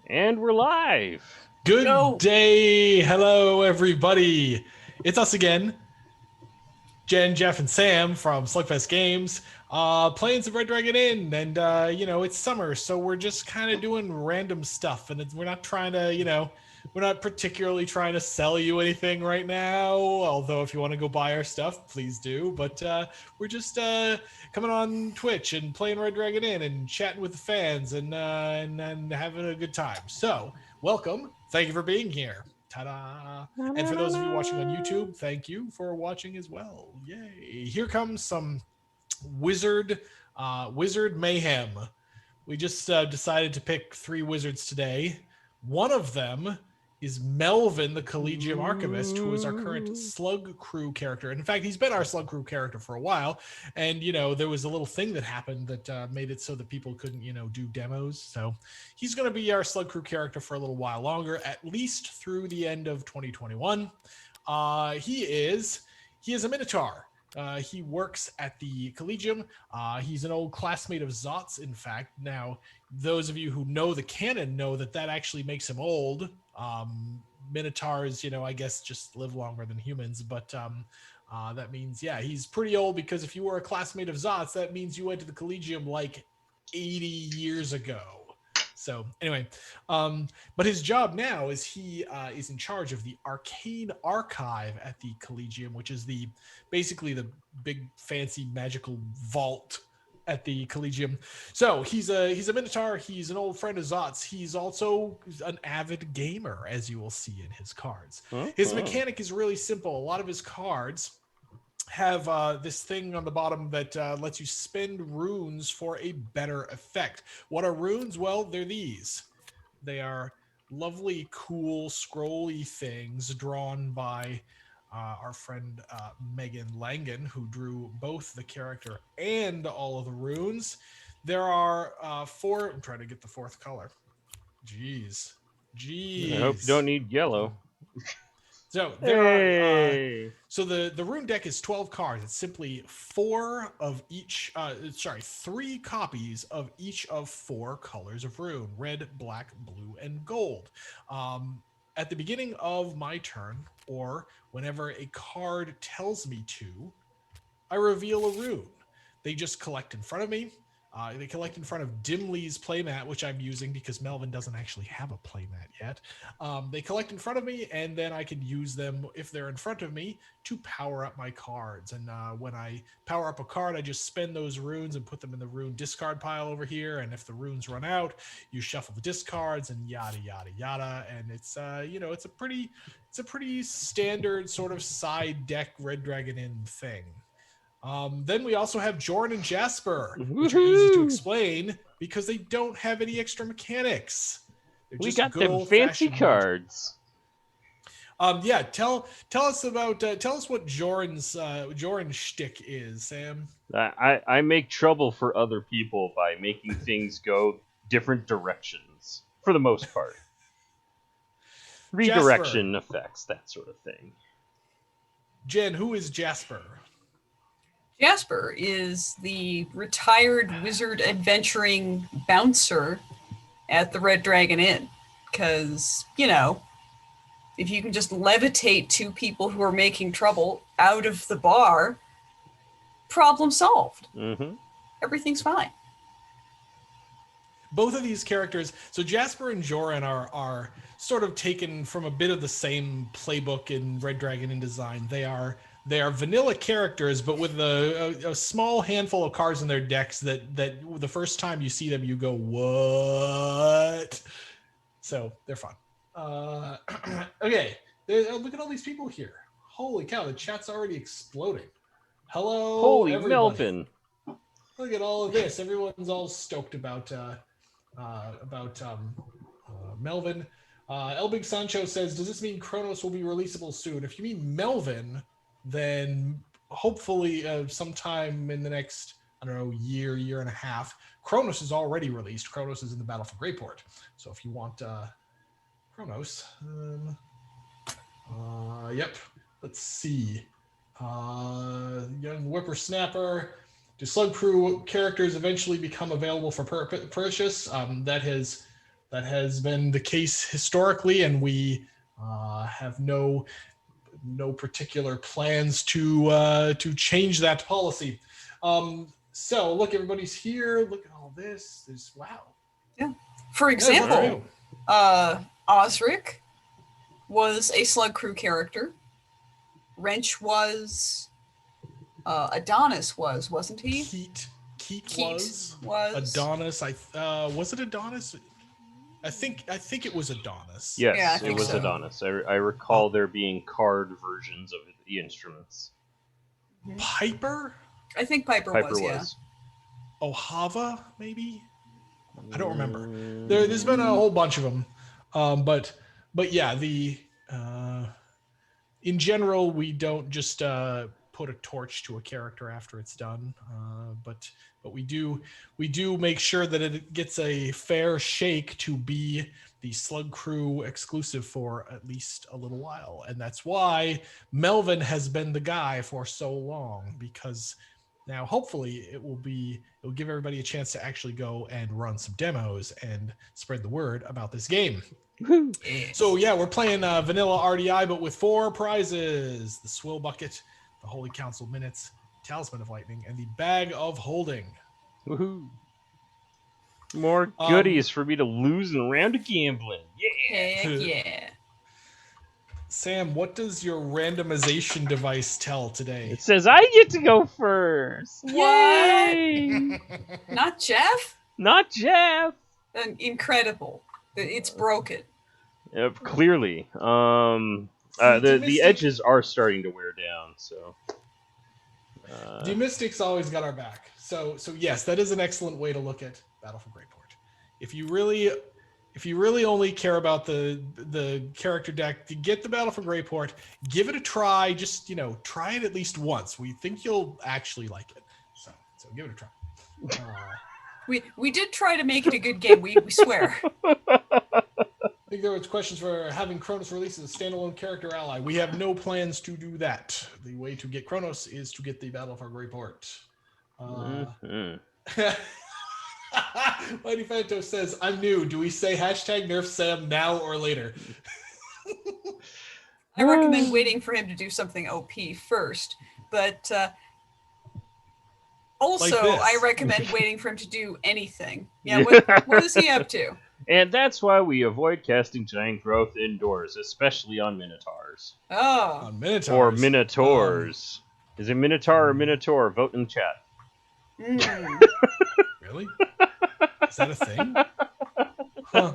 And we're live. Good day. Hello, everybody. It's us again. Jen, Jeff, and Sam from Slugfest Games, playing some Red Dragon Inn, and it's summer, so we're just kind of doing random stuff, and we're not trying to, we're not particularly trying to sell you anything right now. Although, if you want to go buy our stuff, please do. But we're just coming on Twitch and playing Red Dragon Inn and chatting with the fans and having a good time. So, welcome. Thank you for being here. Ta-da! And for those of you watching on YouTube, thank you for watching as well. Yay! Here comes some wizard mayhem. We just decided to pick 3 wizards today. One of them is Melvyn, the Collegium Archivist, who is our current SlugCrew character. And in fact, he's been our SlugCrew character for a while. And, there was a little thing that happened that made it so that people couldn't, do demos. So he's going to be our SlugCrew character for a little while longer, at least through the end of 2021. He is a Minotaur. He works at the Collegium. He's an old classmate of Zot's, in fact. Now, those of you who know the canon know that actually makes him old. Minotaurs, I guess just live longer than humans, but that means, yeah, he's pretty old, because if you were a classmate of Zot's, that means you went to the Collegium like 80 years ago. So anyway, but his job now is he is in charge of the arcane archive at the Collegium, which is basically the big fancy magical vault at the Collegium. So he's a Minotaur. He's an old friend of Zot's. He's also an avid gamer, as you will see in his cards. His mechanic is really simple. A lot of his cards have this thing on the bottom that lets you spend runes for a better effect. What are runes? Well, they're these. They are lovely, cool, scrolly things drawn by our friend Megan Langan, who drew both the character and all of the runes. There are 4. I'm trying to get the 4th color. Jeez. I hope you don't need yellow. So there are. So the rune deck is 12 cards. It's simply 4 of each. 3 copies of each of 4 colors of rune: red, black, blue, and gold. At the beginning of my turn, or whenever a card tells me to, I reveal a rune. They just collect in front of me. They collect in front of Dimly's playmat, which I'm using because Melvyn doesn't actually have a playmat yet. They collect in front of me, and then I can use them, if they're in front of me, to power up my cards. And when I power up a card, I just spend those runes and put them in the rune discard pile over here. And if the runes run out, you shuffle the discards and yada yada yada. And it's it's a pretty standard sort of side deck Red Dragon Inn thing. Then we also have Jordan and Jasper, which are easy to explain because they don't have any extra mechanics. We got them fancy cards. Yeah, tell us what Joran's shtick is, Sam. I make trouble for other people by making things go different directions, for the most part. Redirection effects, that sort of thing. Jen, who is Jasper? Jasper is the retired wizard adventuring bouncer at the Red Dragon Inn. Because, if you can just levitate 2 people who are making trouble out of the bar, problem solved. Mm-hmm. Everything's fine. Both of these characters, so Jasper and Joran are sort of taken from a bit of the same playbook in Red Dragon Inn design. They are vanilla characters, but with a small handful of cards in their decks that the first time you see them, you go, what? So they're fun. Okay, look at all these people here. Holy cow, the chat's already exploding. Hello, holy everybody. Melvyn. Look at all of this. Everyone's all stoked about Melvyn. El Big Sancho says, does this mean Kronos will be releasable soon? If you mean Melvyn, then hopefully sometime in the next, year and a half. Kronos is already released. Kronos is in the Battle for Greyport. So if you want Kronos, yep. Let's see. Young Whippersnapper. Do SlugCrew characters eventually become available for purchase? That has That has been the case historically, and we have no particular plans to change that policy. So look, everybody's here. Look at all this. There's wow. Yeah. For Yeah, example, Osric was a SlugCrew character. Wrench was. Adonis wasn't he? Keat was. Adonis. Was it Adonis? I think it was Adonis. Yes, Yeah, I it was so. Adonis. I recall there being card versions of the instruments. Piper? I think Piper was. Yeah. Ohava, maybe? I don't remember. There's been a whole bunch of them. But yeah, in general, we don't just put a torch to a character after it's done. But we do make sure that it gets a fair shake to be the SlugCrew exclusive for at least a little while. And that's why Melvyn has been the guy for so long, because now hopefully it will give everybody a chance to actually go and run some demos and spread the word about this game. So yeah, we're playing vanilla RDI, but with 4 prizes: the Swill Bucket, the Holy Council Minutes, Talisman of Lightning, and the Bag of Holding. Woohoo! More goodies for me to lose in a round of gambling. Yeah! Heck yeah. Sam, what does your randomization device tell today? It says I get to go first. What? Yay! Not Jeff? Not Jeff. Incredible. It's broken. Clearly. The edges are starting to wear down, so. Demystic's always got our back. So yes, that is an excellent way to look at Battle for Greyport. If you really only care about the character deck, to get the Battle for Greyport, give it a try. Just try it at least once. We think you'll actually like it. So give it a try. We did try to make it a good game. We swear. I think there was questions for having Kronos released as a standalone character ally. We have no plans to do that. The way to get Kronos is to get the Battle for Greyport. Mighty Phanto says, I'm new. Do we say #nerf Sam now or later? I recommend waiting for him to do something OP first. But also, Like I recommend waiting for him to do anything. Yeah, what is he up to? And that's why we avoid casting giant growth indoors, especially on Minotaurs. Oh. On Minotaurs. Or Minotaurs. Is it Minotaur or Minotaur? Vote in the chat. Really? Is that a thing? Huh.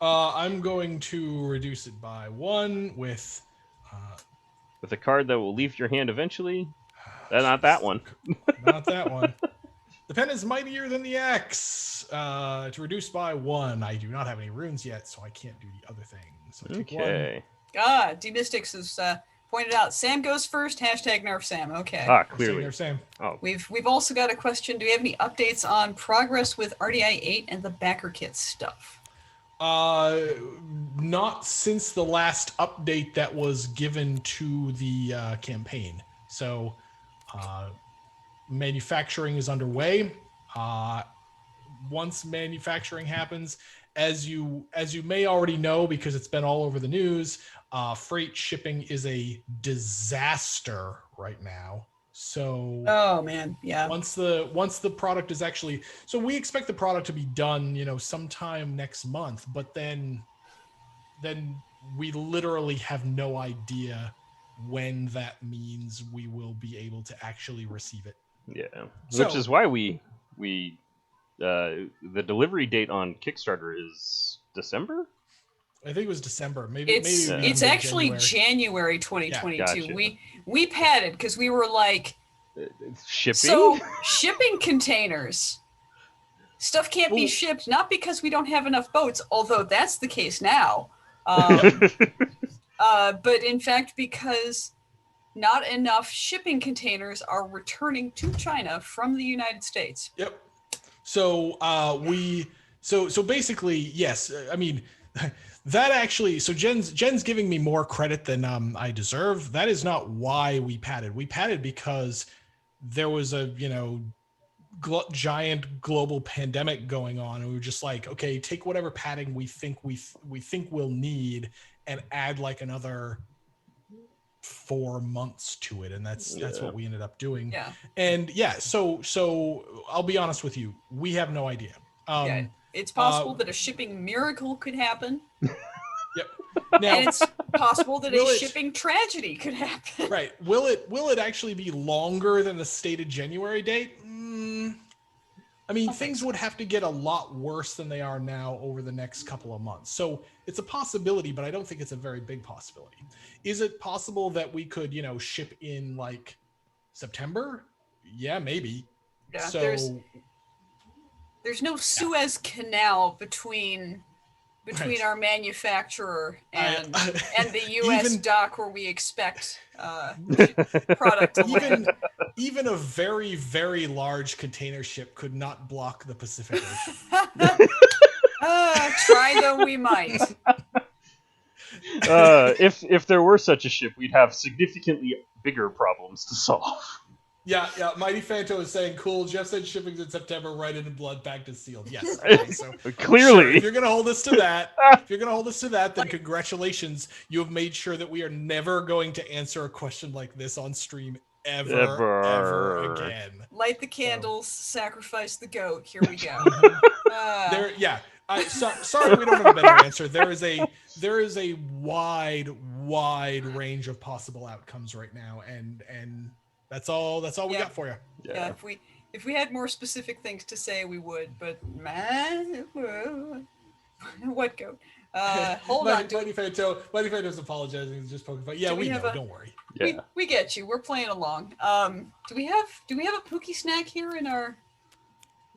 I'm going to reduce it by 1 with a card that will leave your hand eventually. Not that one. Not that one. The pen is mightier than the axe. To reduce by 1. I do not have any runes yet, so I can't do the other thing. So take 1. D-Mystics has pointed out Sam goes first. #nerf Sam. Okay. Clearly. Nerf Sam. Oh. We've also got a question. Do we have any updates on progress with RDI 8 and the backer kit stuff? Not since the last update that was given to the campaign. So, manufacturing is underway. Once manufacturing happens, as you may already know because it's been all over the news, freight shipping is a disaster right now. So oh man, yeah. Once the product is actually, so we expect the product to be done, sometime next month, but then we literally have no idea when that means we will be able to actually receive it. Yeah, which is why we the delivery date on Kickstarter is December. I think it was December. Maybe it's actually January 2022. Yeah, gotcha. We padded because we were like shipping. So shipping containers. Stuff can't be shipped, not because we don't have enough boats, although that's the case now. But in fact, because not enough shipping containers are returning to China from the United States. Yep. So so basically, yes. I mean, that actually. So Jen's giving me more credit than I deserve. That is not why we padded. We padded because there was a giant global pandemic going on, and we were just like, okay, take whatever padding we think we'll need and add like another 4 months to it, and that's what we ended up doing. Yeah. And so I'll be honest with you, we have no idea. Yeah, it's possible that a shipping miracle could happen. Yep. Now, and it's possible that a shipping tragedy could happen. Right. Will it actually be longer than the stated January date? I mean, things would have to get a lot worse than they are now over the next couple of months. So it's a possibility, but I don't think it's a very big possibility. Is it possible that we could, ship in like September? Yeah, maybe. Yeah, so there's no Suez Canal between right. our manufacturer and the U.S. dock where we expect product to land. Even a very, very large container ship could not block the Pacific Ocean. Try though we might. If there were such a ship, we'd have significantly bigger problems to solve. Yeah. Mighty Fanto is saying, cool, Jeff said shipping's in September, right into blood pact is sealed. Yes. Okay, so clearly. Sure, if you're going to hold us to that, then congratulations. You have made sure that we are never going to answer a question like this on stream ever again. Light the candles, sacrifice the goat. Here we go. Sorry, we don't have a better answer. There is a wide range of possible outcomes right now, and that's all we got for you. Yeah, if we had more specific things to say, we would. But man, what goat? Hold on. Mighty Fanto's apologizing. He's just poking fun. Yeah, we know. Don't worry. Yeah. We get you. We're playing along. Do we have a Pookie snack here in our?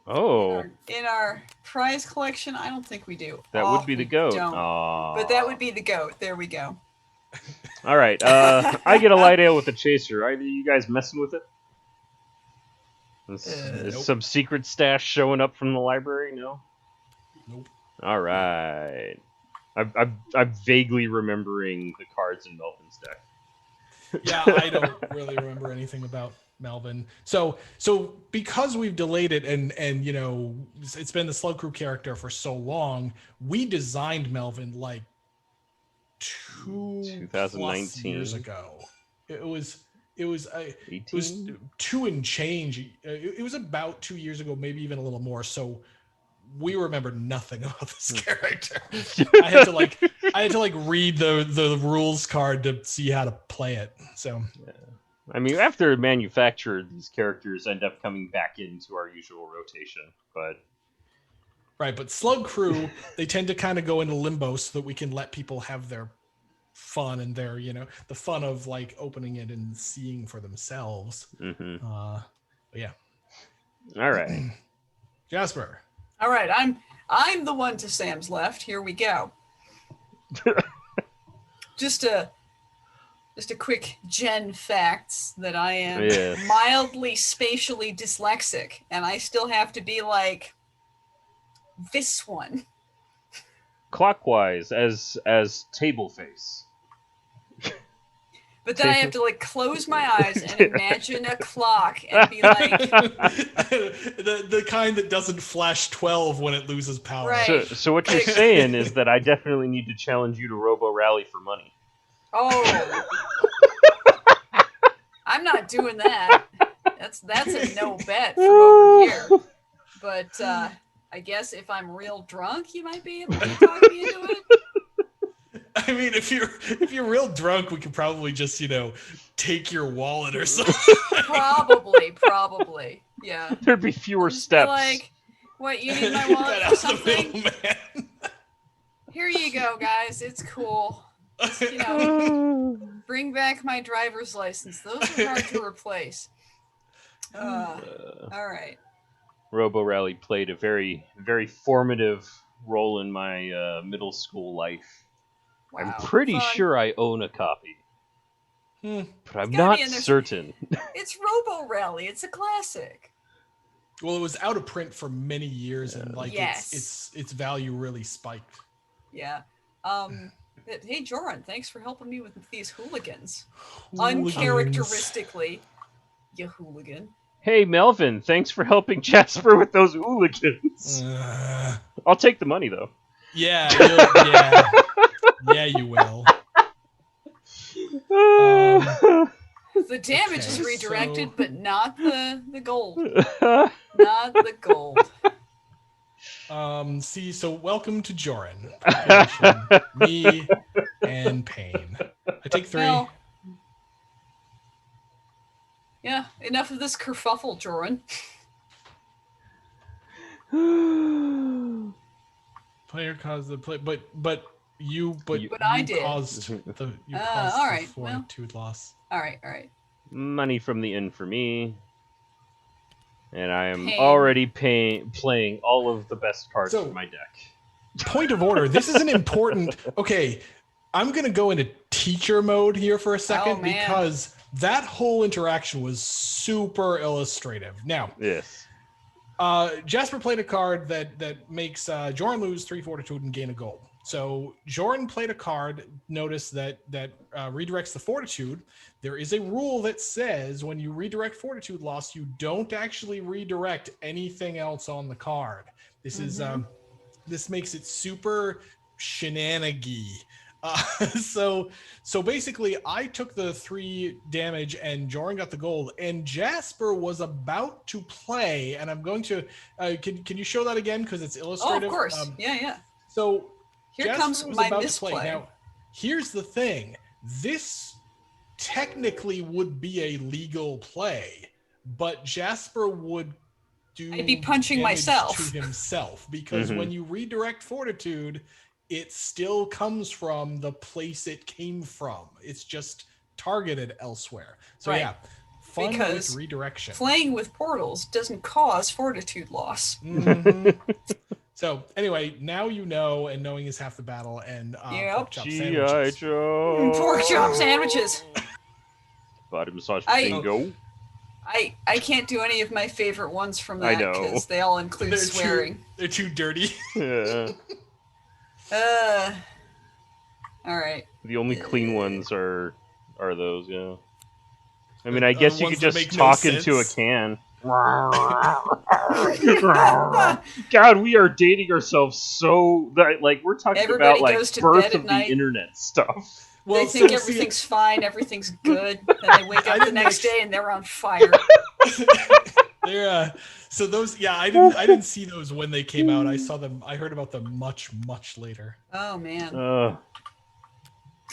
Oh. In our prize collection? I don't think we do. That would be the goat. But that would be the goat. There we go. All right. I get a light ale with a chaser. Are you guys messing with it? Is nope. some secret stash showing up from the library? No? Nope. All right. I'm vaguely remembering the cards in Melvin's deck. Yeah, I don't really remember anything about Melvyn. So because we've delayed it and it's been the SlugCrew character for so long, we designed Melvyn like 2+ years ago. It was 2 and change. It was about 2 years ago, maybe even a little more. So we remember nothing about this character. I had to read the rules card to see how to play it. So yeah. I mean, after manufactured, these characters end up coming back into our usual rotation, but right. But SlugCrew, they tend to kind of go into limbo so that we can let people have their fun and their the fun of like opening it and seeing for themselves. Mm-hmm. But yeah. All right, Jasper. All right, I'm the one to Sam's left. Here we go. Just a quick gen facts that I am mildly spatially dyslexic, and I still have to be like this one. Clockwise as table face. But then I have to like close my eyes and imagine a clock and be like the kind that doesn't flash 12 when it loses power. Right. So what you're saying is that I definitely need to challenge you to Robo Rally for money. Oh. I'm not doing that. That's a no bet from over here. But I guess if I'm real drunk, you might be able to talk me into it. I mean, if you're real drunk, we could probably just take your wallet or something. Probably, yeah. There'd be fewer steps. Like, what? You need my wallet for something? Here you go, guys. It's cool. Just, bring back my driver's license. Those are hard to replace. All right. Robo Rally played a very, very formative role in my middle school life. Wow. I'm pretty sure I own a copy. But I'm not certain. It's Robo Rally. It's a classic. Well, it was out of print for many years, and its value really spiked. Yeah. Hey, Joran, thanks for helping me with these hooligans. Uncharacteristically, you hooligan. Hey, Melvyn, thanks for helping Jasper with those hooligans. I'll take the money, though. Yeah, you will. The damage is redirected, so... but not the gold. Not the gold. So welcome to Joran. Population, me, and Pain. I take 3. Well, yeah, enough of this kerfuffle, Joran. Player caused the play, but you I did. Caused the all right, fortitude loss. All right. Money from the inn for me. And I am Pain. already playing all of the best cards from my deck. Point of order. This is an important... Okay, I'm going to go into teacher mode here for a second because that whole interaction was super illustrative. Now, yes. Jasper played a card that makes Joran lose 3 fortitude and gain a gold. So Joran played a card, notice that redirects the fortitude. There is a rule that says when you redirect fortitude loss, you don't actually redirect anything else on the card. This is this makes it super shenanigy. So basically, I took the 3 damage and Joran got the gold, and Jasper was about to play. And I'm going to can you show that again because it's illustrative? Oh, of course. Yeah. So here Jasper comes was my about misplay. to play. Now, here's the thing: this technically would be a legal play, but Jasper would I'd be punching myself to himself because when you redirect fortitude, it still comes from the place it came from. It's just targeted elsewhere. So yeah, fun because with redirection. Playing with portals doesn't cause fortitude loss. So anyway, now you know, and knowing is half the battle. And pork chop sandwiches. Pork chop sandwiches. Body massage bingo. I can't do any of my favorite ones from that because they all include swearing. They're too dirty. Yeah. All right. The only clean ones are those, yeah. I mean, I guess you could just talk into a can. God, we are dating ourselves so that we're talking Everybody about goes to birth bed of at night. the internet stuff. Well, they think everything's fine, everything's good, and they wake up the next day and they're on fire. They're so those I didn't see those when they came out. I saw them. I heard about them much later. Oh man. Wow.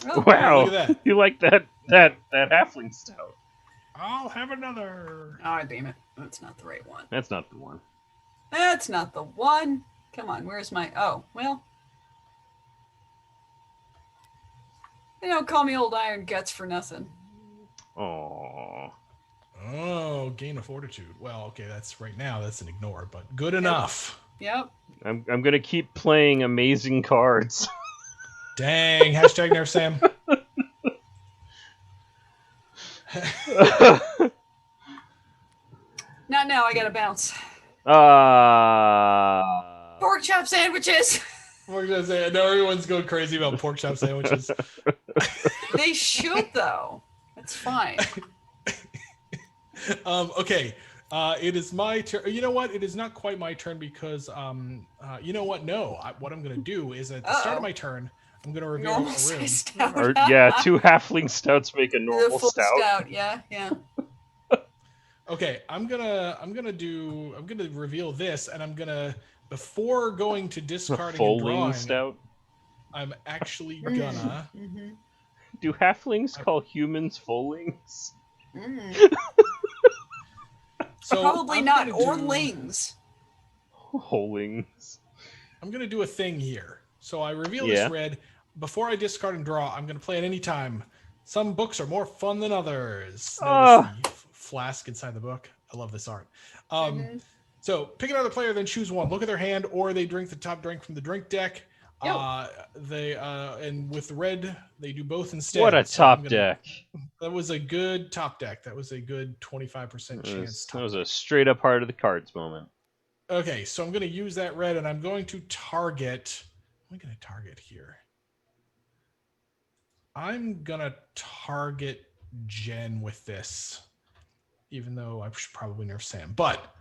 Look at that. You like that halfling stout. I'll have another. Oh, damn it. That's not the right one. That's not the one. That's not the one. Come on, where's my... Oh, well. They don't call me Old Iron Guts for nothing. Aww. Oh, gain of fortitude. Well, okay, that's right now. That's an ignore, but good enough. Yep. I'm gonna keep playing amazing cards. Dang. Hashtag Nerf Sam. Not now. I gotta bounce. Pork chop sandwiches. We're gonna say, I know everyone's going crazy about pork chop sandwiches. They should though. That's fine. Okay. It is my turn. You know what? It is not quite my turn because, you know what? No. What I'm going to do is at the start of my turn, I'm going to reveal a room. Stout. Or, yeah, 2 halfling stouts make a normal stout. Yeah. Okay, I'm gonna reveal this, and I'm gonna, before going to discarding and drawing, stout. I'm actually gonna. Do halflings call humans foalings? So probably not, or lings. Holings. I'm gonna do a thing here. So I reveal this red. Before I discard and draw, I'm gonna play at any time. Some books are more fun than others. Notice the flask inside the book. I love this art. So pick another player, then choose one. Look at their hand, or they drink the top drink from the drink deck. And with red, they do both instead. What a top deck! That was a good top deck. That was a good 25% chance. That was a straight up heart of the cards moment. Okay, so I'm going to use that red, and I'm going to target. What am I going to target here? I'm going to target Jen with this. even though I should probably nerf Sam. But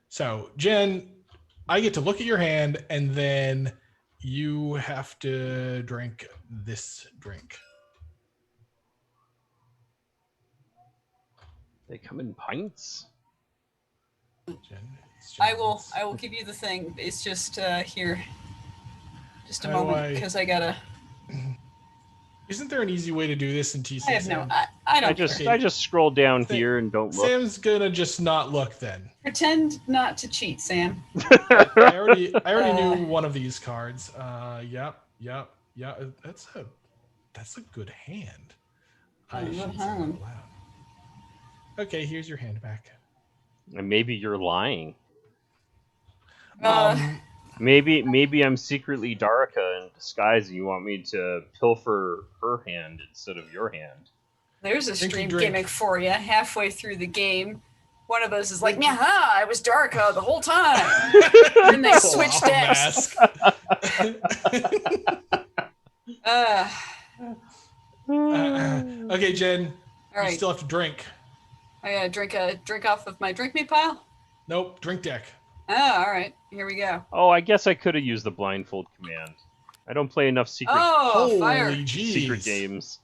so Jen, I get to look at your hand, and then you have to drink this drink. They come in pints. Jen, I will give you the thing. It's just here. Just a moment, because I gotta. Isn't there an easy way to do this in TC? I have no. I don't. I just scroll down here and don't look. Sam's gonna just not look then. Pretend not to cheat, Sam. I already knew one of these cards. Yep. That's a good hand. I should say that out loud. Okay, here's your hand back. And maybe you're lying. Maybe I'm secretly Darika in disguise, and you want me to pilfer her hand instead of your hand. There's a stream gimmick for you. Halfway through the game, one of us is like, "Yeah, I was Darika the whole time," and they switch decks. Okay, Jen. All right. You still have to drink. I gotta drink off of my drink me pile. Nope, drink deck. Oh, all right. Here we go. Oh, I guess I could have used the blindfold command. I don't play enough secret games.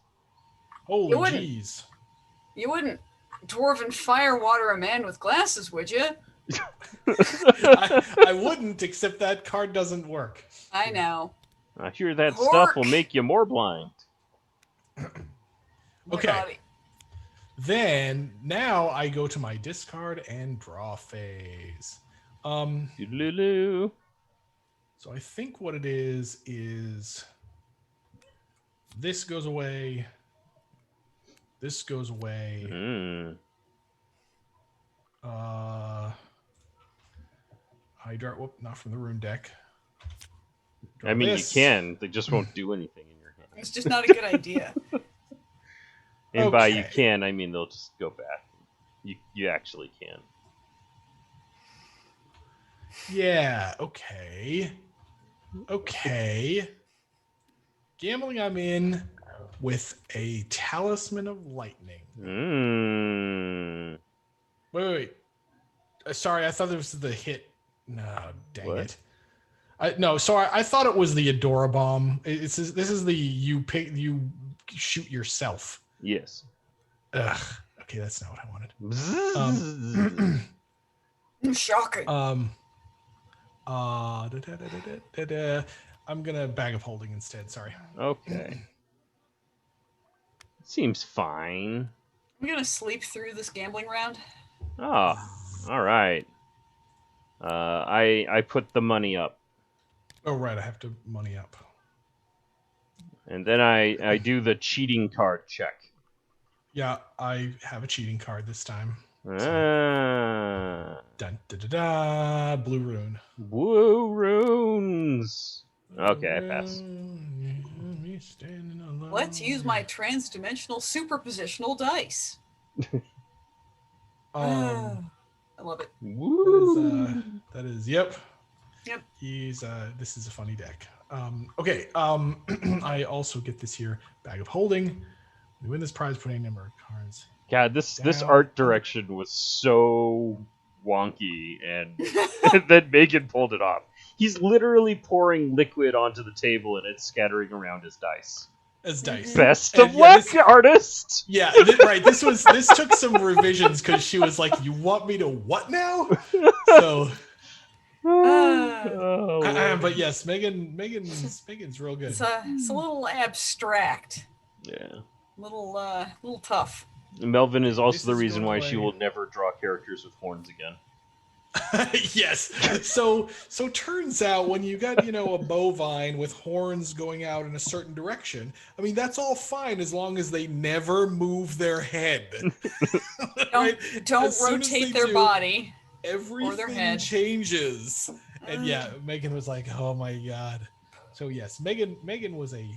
Holy jeez. You wouldn't dwarven fire water a man with glasses, would you? I wouldn't, except that card doesn't work. I know. I hear that stuff will make you more blind. Okay. Then now I go to my discard and draw phase. Doodaloo. So I think what it is this goes away. This goes away. I draw. Whoop, not from the rune deck. I mean, you can. They just won't do anything in your hand. It's just not a good idea. And by you can, I mean they'll just go back. You actually can. Yeah, okay. Gambling, I'm in with a Talisman of Lightning. Wait. Sorry, I thought this was the hit. No, dang it. No, sorry, I thought it was the Adora Bomb. This is the you shoot yourself. Yes. Ugh. Okay, that's not what I wanted. Shocking. I'm gonna bag of holding instead. Sorry. Okay. Seems fine. I'm gonna sleep through this gambling round. Oh, all right. I put the money up. Oh right, I have to money up. And then I do the cheating card check. Yeah, I have a cheating card this time. Blue rune. Blue runes. Okay, I pass. Let's use my trans-dimensional superpositional dice. I love it. That is yep. This is a funny deck. Okay. I also get this here bag of holding. We win this prize, putting a number of cards. God, this art direction was so wonky, and then Megan pulled it off. He's literally pouring liquid onto the table, and it's scattering around his dice. As dice. Best of luck, artist. Yeah, right. This took some revisions because she was like, "You want me to what now?" So. But yes, Megan's real good. It's a little abstract. Yeah. Little tough. Melvyn is also the reason why she will never draw characters with horns again. Yes. So turns out when you got, a bovine with horns going out in a certain direction, I mean, that's all fine as long as they never move their head. Right? Don't rotate their body. Everything or their head changes. And yeah, Megan was like, "Oh my god." So yes, Megan was a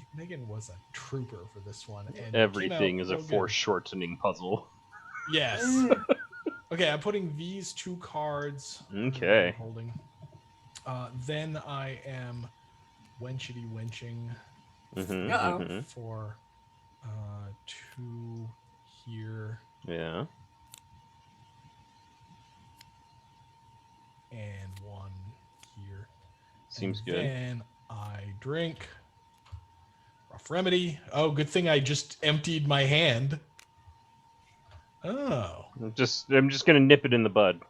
trooper for this one. And everything is a foreshortening puzzle. Yes. Okay, I'm putting these two cards. Okay. Holding. Then I am wenching for 2 here. Yeah. and one here. Seems and good. Then I drink. Rough remedy. Oh, good thing I just emptied my hand. Oh. I'm just gonna nip it in the bud.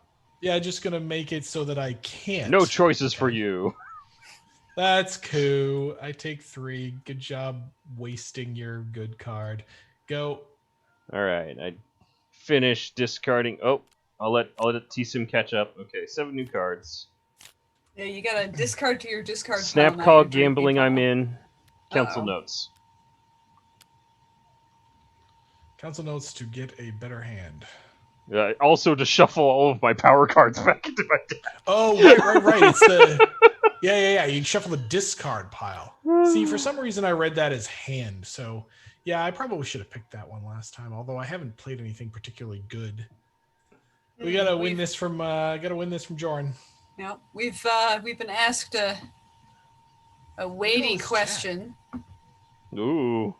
Yeah, just gonna make it so that I can't. No choices for Okay. you. That's cool. I take 3. Good job wasting your good card. Go. All right, I finish discarding. Oh, I'll let T-Sim catch up. Okay, 7 new cards. Yeah, you gotta discard to your discard pile. Snap Now call your drink gambling. pile. I'm in. Council Uh-oh. notes. Council notes to get a better hand. Also to shuffle all of my power cards back into my deck. Oh, right. It's the yeah. You shuffle the discard pile. See, for some reason I read that as hand. So yeah, I probably should have picked that one last time. Although I haven't played anything particularly good. We gotta win this from Jordan. No, we've been asked a weighty question. Ooh.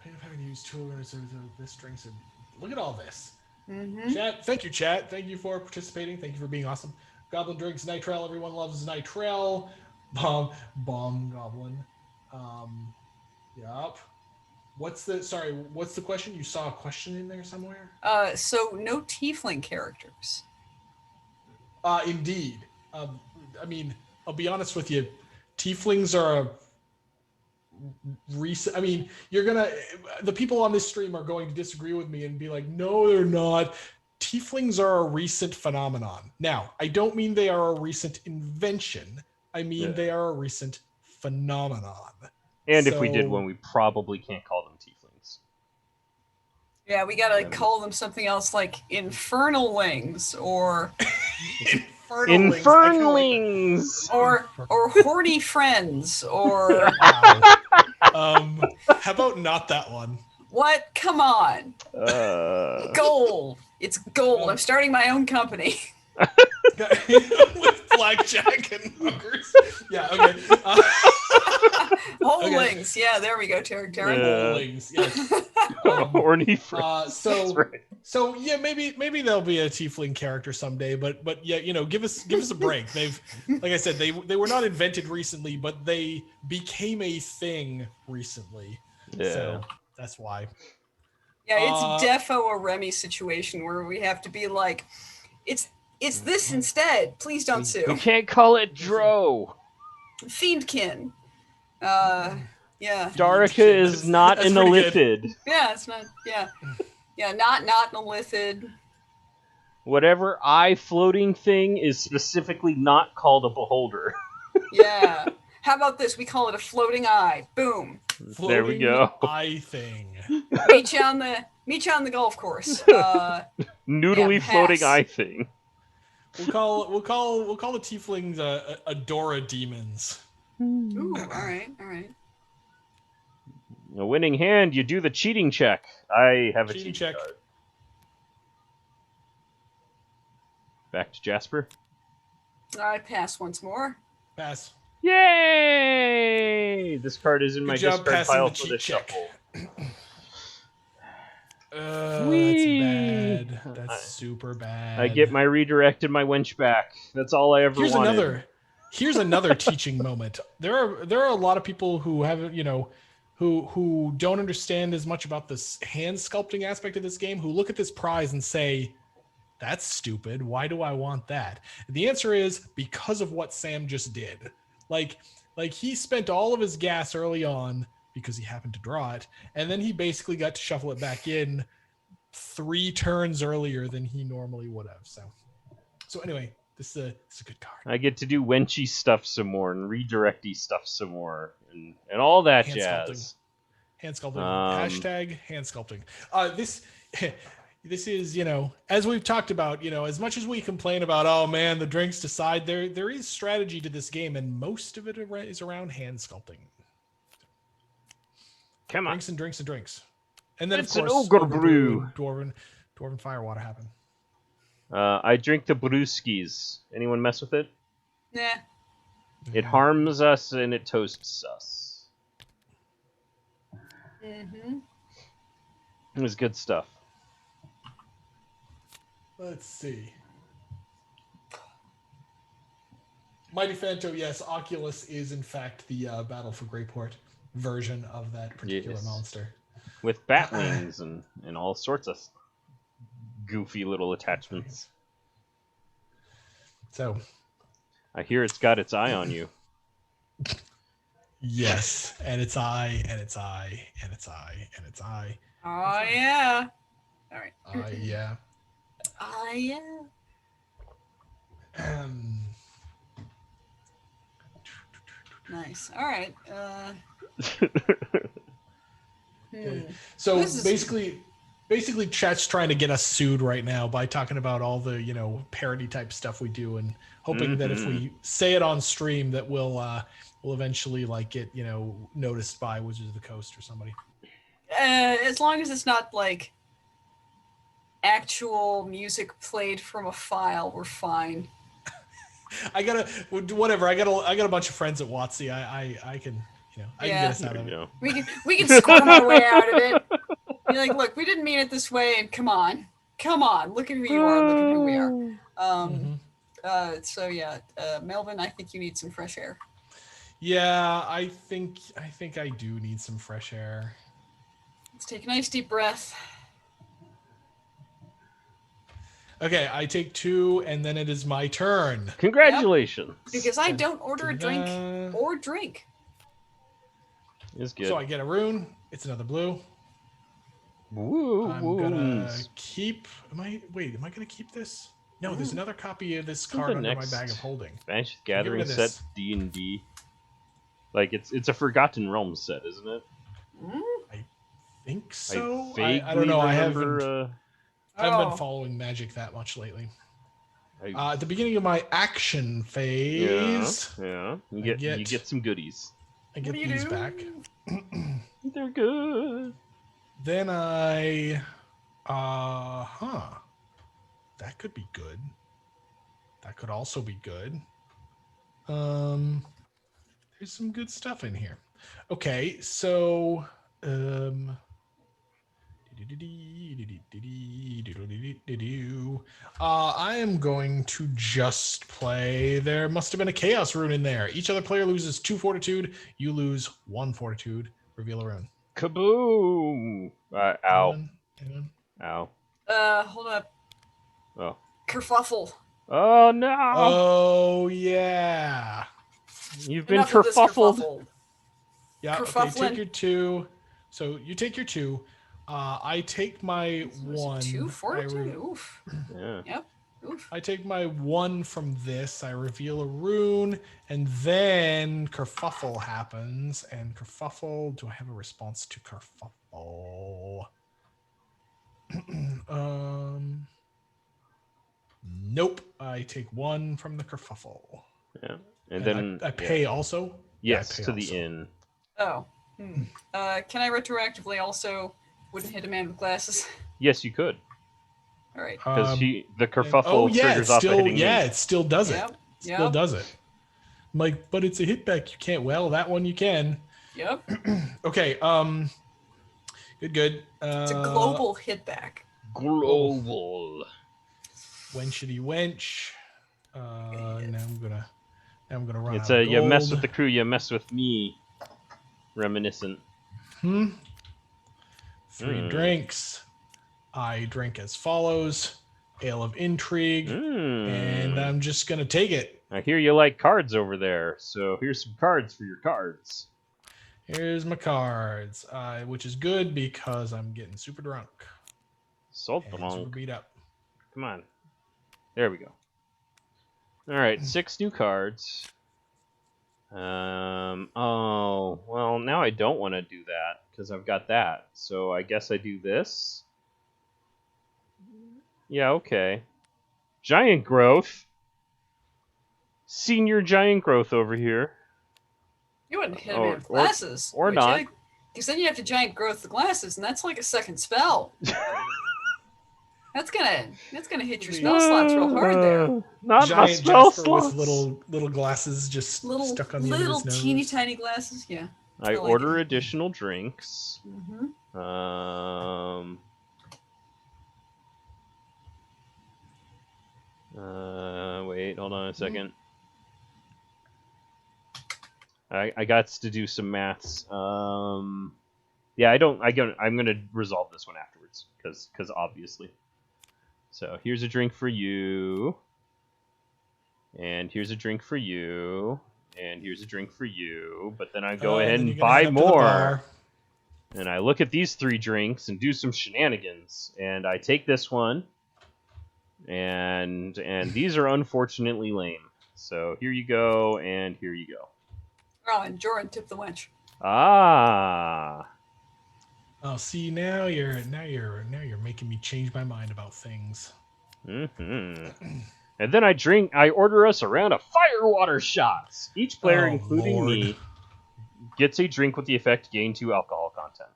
Pain of having to use 2 orders of this drinks. Look at all this. Mm-hmm. Chat, thank you, chat. Thank you for participating. Thank you for being awesome. Goblin drinks Nitrel. Everyone loves Nitrel. Bomb Goblin. Yup. What's the question? You saw a question in there somewhere? So no tiefling characters. Indeed. I mean, I'll be honest with you. Tieflings are a recent. I mean, the people on this stream are going to disagree with me and be like, no, they're not. Tieflings are a recent phenomenon. Now, I don't mean they are a recent invention. I mean they are a recent phenomenon. And if we did one, we probably can't call them tieflings. Yeah, we gotta call them something else like infernalings or Infernlings or horny friends or how about not that one? What? Come on. Gold. It's gold. I'm starting my own company. With blackjack and hookers. Yeah, okay. Holings. Okay. Yeah, there we go, Tarek. Holings, yes. Horny friends. So yeah, maybe there'll be a tiefling character someday, but yeah, give us a break. They've, like I said, they were not invented recently, but they became a thing recently. Yeah. So that's why. Yeah, it's defo a Remy situation where we have to be like, it's this instead. Please don't sue. We can't call it Dro. Fiendkin. Yeah. Darica is not an illithid. Yeah, it's not. Yeah, not an illithid. Whatever eye floating thing is specifically not called a beholder. Yeah. How about this? We call it a floating eye. Boom. Floating there we go. Eye thing. Meet you on the golf course. Noodly floating eye thing. We'll call the tieflings Adora demons. Ooh, all right. A winning hand, you do the cheating check. I have a cheating check. Card. Back to Jasper. I pass once more. Pass. Yay! This card is in my discard pile for the shuffle. That's bad. That's super bad. I get my redirect and my winch back. That's all I ever wanted. Here's another teaching moment. There are a lot of people who haven't, who don't understand as much about this hand sculpting aspect of this game, who look at this prize and say, that's stupid. Why do I want that? And the answer is because of what Sam just did. Like he spent all of his gas early on because he happened to draw it, and then he basically got to shuffle it back in 3 turns earlier than he normally would have. So anyway, this is a good card. I get to do wenchy stuff some more and redirecty stuff some more and all that hand jazz. Hand sculpting. Hashtag hand sculpting. This is, as we've talked about, as much as we complain about, oh man, the drinks decide, there is strategy to this game, and most of it is around hand sculpting. Come on. Drinks and drinks. And then, it's of course, an ogre brew. Dwarven firewater happen. I drink the brewskis. Anyone mess with it? Nah. It harms us and it toasts us. Mm-hmm. It was good stuff. Let's see. Mighty Phantom, yes, Oculus is in fact the Battle for Greyport version of that particular Yes. monster. With bat wings and all sorts of goofy little attachments. So, I hear it's got its eye on you. yes, and its eye, and its eye, and its eye, and its eye. Oh yeah. All right. Yeah. Oh yeah. Nice. All right. So This is- basically, chat's trying to get us sued right now by talking about all the parody type stuff we do, and hoping that if we say it on stream, that we'll eventually get noticed by Wizards of the Coast or somebody. As long as it's not like actual music played from a file, we're fine. I got a bunch of friends at WotC. I can I can get us out of it. We can squirm our way out of it. Be like, look, we didn't mean it this way, and come on, look at who you are, look at who we are. So yeah, Melvyn, I think you need some fresh air. Yeah, I think I do need some fresh air. Let's take a nice deep breath. Okay, I take 2, and then it is my turn. Congratulations! Yep. Because I don't order a drink or drink. It's good. So I get a rune. It's another blue. Woo, I'm gonna keep. Am I gonna keep this? No, there's another copy of this card under my bag of holding. Magic Gathering set D&D. Like it's a Forgotten Realms set, isn't it? I think so. I don't know. Remember, I haven't been following Magic that much lately. At the beginning of my action phase, yeah, you get some goodies. I get these back. They're good. Then that could be good. That could also be good. There's some good stuff in here. Okay, so I am going to just play. There must have been a chaos rune in there. Each other player loses 2 fortitude. You lose 1 fortitude. Reveal a rune. Kaboom! Ow. Anyone? Ow. Hold up. Oh. Kerfuffle. Oh no! Oh yeah. You've been kerfuffled. Yeah. Okay, take your 2. So you take your 2. I take my 1. 2 fortitude. Oof. Yeah. Yep. Oof. I take my 1 from this. I reveal a rune, and then kerfuffle happens. And kerfuffle. Do I have a response to kerfuffle? Nope. I take 1 from the kerfuffle. Yeah. And then I pay also. Yes, pay to also. the inn. Oh. Can I retroactively also wouldn't hit a man with glasses? Yes, you could. All right. Because the kerfuffle triggers off a hitting me. it still does it. Yep. Still does it. I'm like, but it's a hit back. You can't. Well, that one you can. Yep. Okay. Good. It's a global hit back. Global. Wenchity wench. Now I'm gonna run. It's out a of you mess gold. with the crew, you mess with me. Reminiscent. 3 drinks. I drink as follows: Ale of Intrigue, and I'm just gonna take it. I hear you like cards over there, so here's some cards for your cards. Here's my cards, which is good because I'm getting super drunk. So Super drunk. beat up. Come on. There we go. All right, 6 new cards. Oh, well, now I don't want to do that because I've got that. So I guess I do this. Yeah, okay. Giant growth. Senior giant growth over here. You wouldn't hit a man with glasses. Or not. Because then you have to giant growth the glasses, and that's like a second spell. That's gonna hit your spell slots real hard there. Not Giant my spell Jasper slots. with little glasses just stuck on the end of his nose. Teeny tiny glasses. Yeah. I like order it. additional drinks. Wait, hold on a second. I got to do some maths. Yeah, I'm gonna resolve this one afterwards because obviously. So here's a drink for you, and here's a drink for you, and here's a drink for you. But then I go ahead then and you're gonna head buy up to the more. bar. And I look at these 3 drinks and do some shenanigans. And I take this one, and these are unfortunately lame. So here you go, and here you go. Oh, and Jordan tipped the wench. Ah. Oh, see, now you're making me change my mind about things. Mm-hmm. And then I order us a round of firewater shots. Each player, Oh, including Lord. me, gets a drink with the effect gain 2 alcohol content.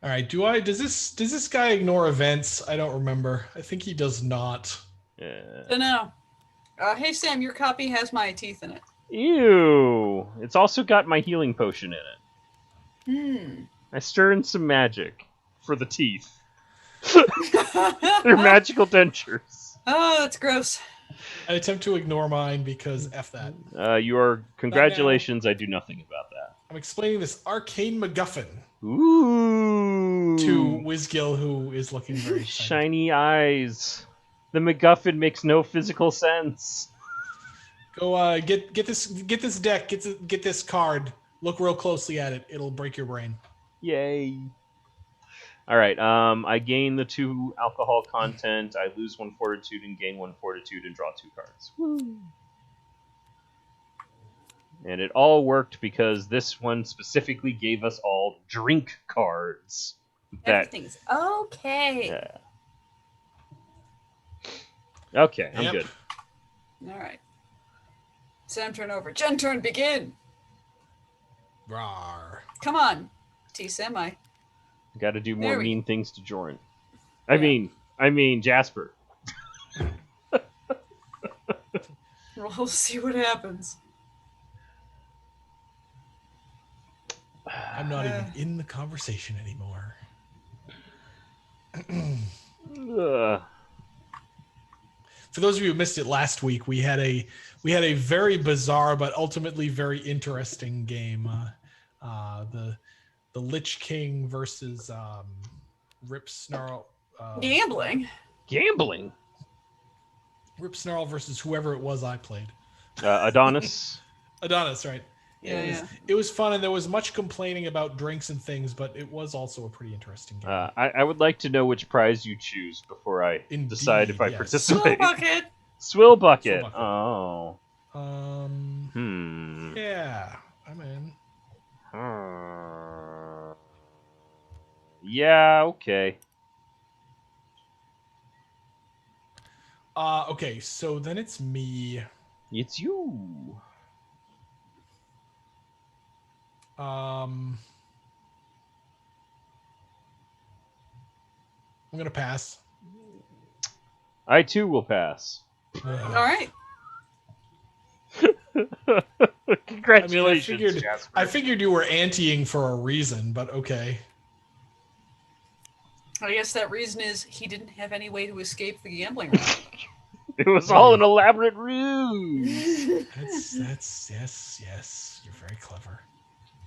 All right, does this guy ignore events? I don't remember. I think he does not. No. Hey, Sam, your copy has my teeth in it. Ew. It's also got my healing potion in it. I stir in some magic for the teeth. They're magical dentures. Oh, that's gross. I attempt to ignore mine because F that. Congratulations, I do nothing about that. I'm explaining this arcane MacGuffin Ooh. to Whizgill, who is looking very excited. Shiny eyes. The MacGuffin makes no physical sense. Go get this deck, get this card. Look real closely at it. It'll break your brain. Yay. Alright, I gain the 2 alcohol content, I lose 1 fortitude and gain 1 fortitude and draw 2 cards. Woo. And it all worked because this one specifically gave us all drink cards. Everything's okay. Yeah. Okay, I'm Yep. good. All right. Sam, turn over. Jen, turn. Begin. Rawr. Come on, T-Semi. Got to do There more we mean things to Joran. I mean Jasper. We'll see what happens. I'm not even in the conversation anymore. For those of you who missed it last week, we had a very bizarre but ultimately very interesting game. The Lich King versus Rip Snarl. Gambling. Rip Snarl versus whoever it was I played. Adonis. Adonis, right? Yeah. It was fun, and there was much complaining about drinks and things, but it was also a pretty interesting game. I would like to know which prize you choose before I decide if I yes. participate. Swill bucket. Swill bucket. Swill bucket. Oh. Yeah, I'm in. Yeah, okay. Okay, so then it's me. It's you. I'm gonna pass. I too will pass. All right. Congratulations, Jasper. I figured you were anteing for a reason, but okay. I guess that reason is he didn't have any way to escape the gambling room. It was all an elaborate ruse. That's yes. You're very clever.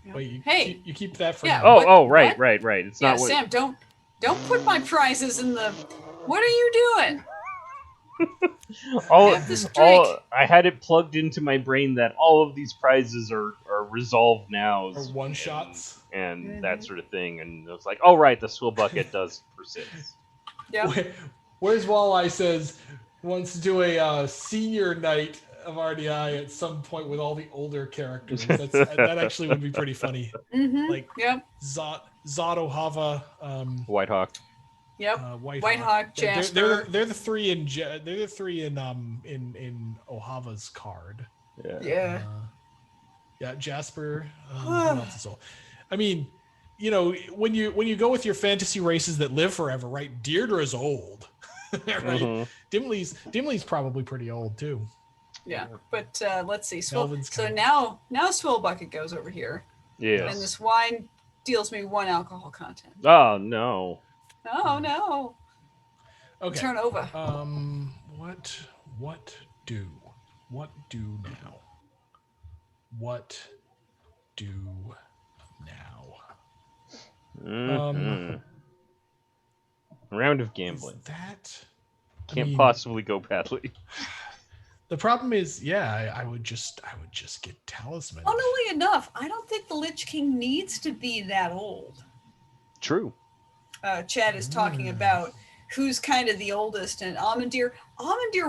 Yeah. Wait, Hey. you keep that for Yeah. now. Right. What? It's Yeah, not what. Sam, don't put my prizes in the. What are you doing? I had it plugged into my brain that all of these prizes are resolved now. Or one shots. And that sort of thing. And it was like, oh, right, the swill bucket does persist. Yeah. Where's Walleye says wants to do a senior night of RDI at some point with all the older characters. That actually would be pretty funny. Mm-hmm. Like Zod Ohava, Whitehawk. Yep. Whitehawk, Jasper. They're the three in Ohava's card. Yeah. Jasper. What else is old? I mean, when you go with your fantasy races that live forever, right? Deirdre's old, right? Mm-hmm. Dimly's probably pretty old too. Yeah, but let's see. So coming. now Swill Bucket goes over here. Yes. And this wine deals me 1 alcohol content. Oh no. Oh no. Okay. Turn over. What do now? what do now? Mhm. Round of gambling. Is that Can't possibly go badly. The problem is, I would just get talisman. Funnily enough, I don't think the Lich King needs to be that old. True. Chad is talking about who's kind of the oldest, and Amandir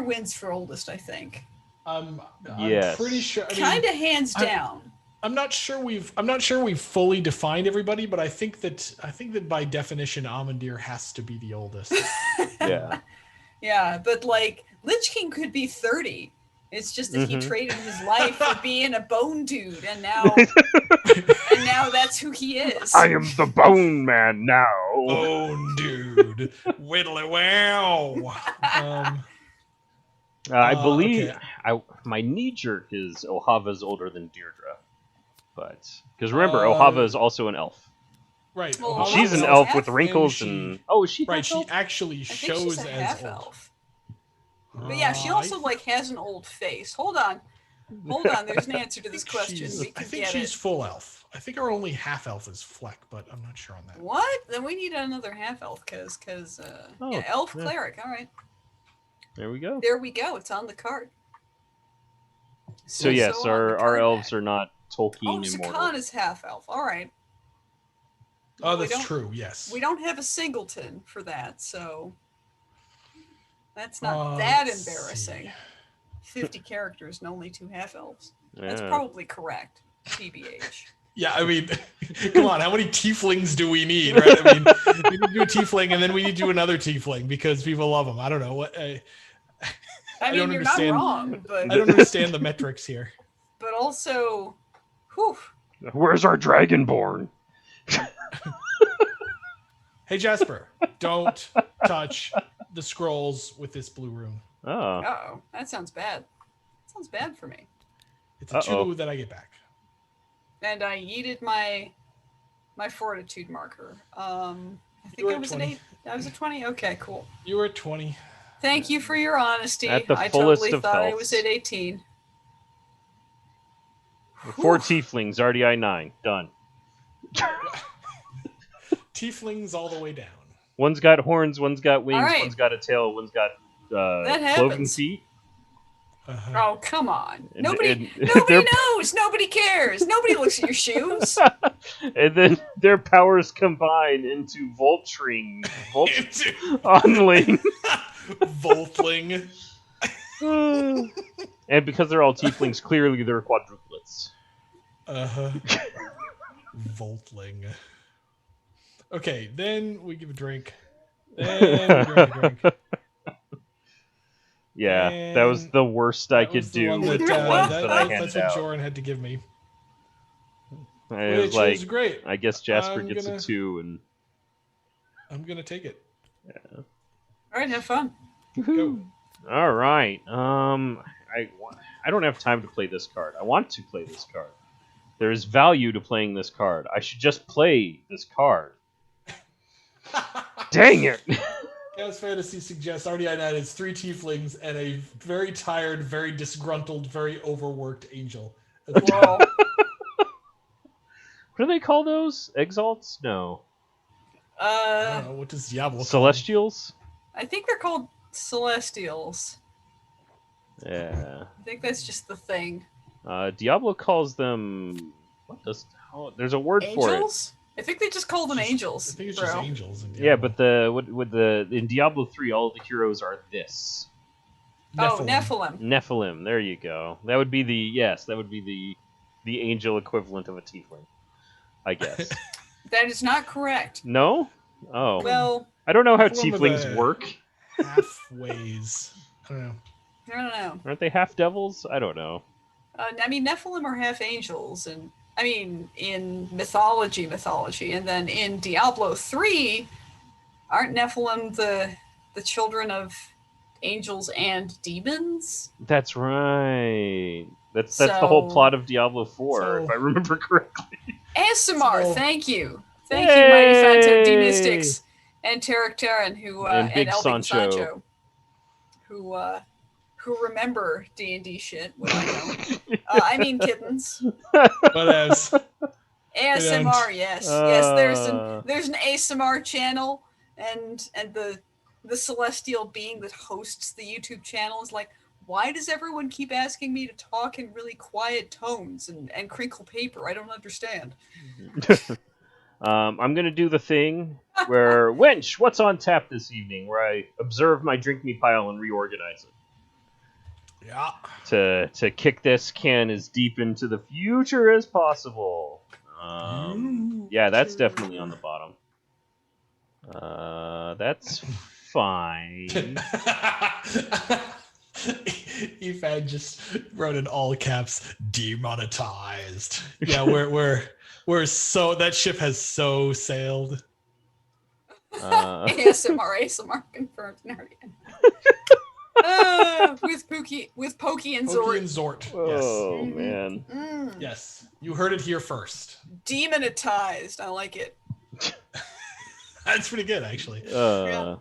wins for oldest, I think. I'm Yes. pretty sure. Kind of hands down. I'm not sure we've fully defined everybody, but I think that by definition, Amandir has to be the oldest. Yeah. Yeah, but like Lich King could be 30. It's just that he traded his life for being a bone dude, and now that's who he is. I am the Bone Man now. Bone dude, whittly wow. I believe okay. my knee jerk is Ohava's older than Deirdre, but because remember Ohava is also an elf. Right. Well, She's an elf with wrinkles and is she right. She elf? actually shows as half old. Elf. But yeah, she also has an old face. Hold on. There's an answer to this question. I think she's full elf. I think her only half elf is Fleck, but I'm not sure on that. What? Then we need another half elf because elf cleric. All right. There we go. It's on the card. So yes, our elves are not Tolkien immortal. Zakan is half elf. All right. Oh, that's true. Yes. We don't have a singleton for that, so that's not that embarrassing. See. 50 characters and only 2 half elves. Yeah. That's probably correct. TBH. Yeah, I mean, come on, how many tieflings do we need, right? I mean, we need to do a tiefling, and then we need to do another tiefling because people love them. I don't know what. I mean, you're not wrong, but I don't understand the metrics here. But also, whew. Where's our dragonborn? Hey Jasper, don't touch the scrolls with this blue rune. Oh. Uh-oh, that sounds bad. That sounds bad for me. It's a 2 that I get back. And I yeeted my fortitude marker. I think I was 20. an 8. I was a 20. Okay, cool. You were at 20. Thank you for your honesty. At the I fullest totally of thought I healths. was at 18. 4 tieflings, RDI 9. Done. Tieflings all the way down. One's got horns, one's got wings, right. One's got a tail, one's got That cloven happens. feet. Oh, come on. And- Nobody and knows. Nobody cares. Nobody looks at your shoes. And then their powers combine into Voltring. Onling. Voltling. And because they're all tieflings, clearly they're quadruplets. Voltling. Okay, then we give a drink. Then we drink a drink. Yeah, that was the worst I could do with the ones that I handed That's what out. Joran had to give me. It was Which like, was great. I guess Jasper I'm gets a 2, and I'm gonna take it. yeah. All right, have fun. Go. All right. I don't have time to play this card. I want to play this card. There is value to playing this card. I should just play this card. Dang it! Chaos Fantasy suggests RDI 9 is 3 tieflings and a very tired, very disgruntled, very overworked angel. Well, What do they call those? Exalts? No. I don't know, what does Diablo call Celestials? I think they're called Celestials. Yeah. I think that's just the thing. Diablo calls them. What does? Oh, there's a word for it. Angels? I think they just call them angels. I think it's bro. just angels. In Yeah, Diablo. but in Diablo 3, all the heroes are this. Oh, Nephilim. Nephilim. There you go. That would be the angel equivalent of a tiefling, I guess. That is not correct. No? Oh. Well, I don't know how Form of tieflings a- work. Halfways. I don't know. I don't know. Aren't they half devils? I don't know. I mean, Nephilim are half angels, and I mean, in mythology, and then in Diablo 3, aren't Nephilim the children of angels and demons? That's right. That's the whole So- plot of Diablo 4, if I remember correctly. Asimar, So- thank you. Thank you, Mighty Phantom D Yay! Mystics and Tarek Taran, And Big Elvin Sancho. who remember D&D shit, what I know. I mean kittens. Whatevs. ASMR, yes, yes. There's an ASMR channel, and the celestial being that hosts the YouTube channel is like, why does everyone keep asking me to talk in really quiet tones and crinkle paper? I don't understand. I'm gonna do the thing where Wench, what's on tap this evening? Where I observe my drink me pile and reorganize it. Yeah. To kick this can as deep into the future as possible. Yeah, that's definitely on the bottom. That's fine. Efad just wrote in all caps, demonetized. Yeah, we're so, that ship has so sailed. ASMR confirmed. With Pokey and Pokey Zort. and Zort. Oh, Yes. man. Yes. You heard it here first. Demonetized. I like it. That's pretty good, actually. Yeah.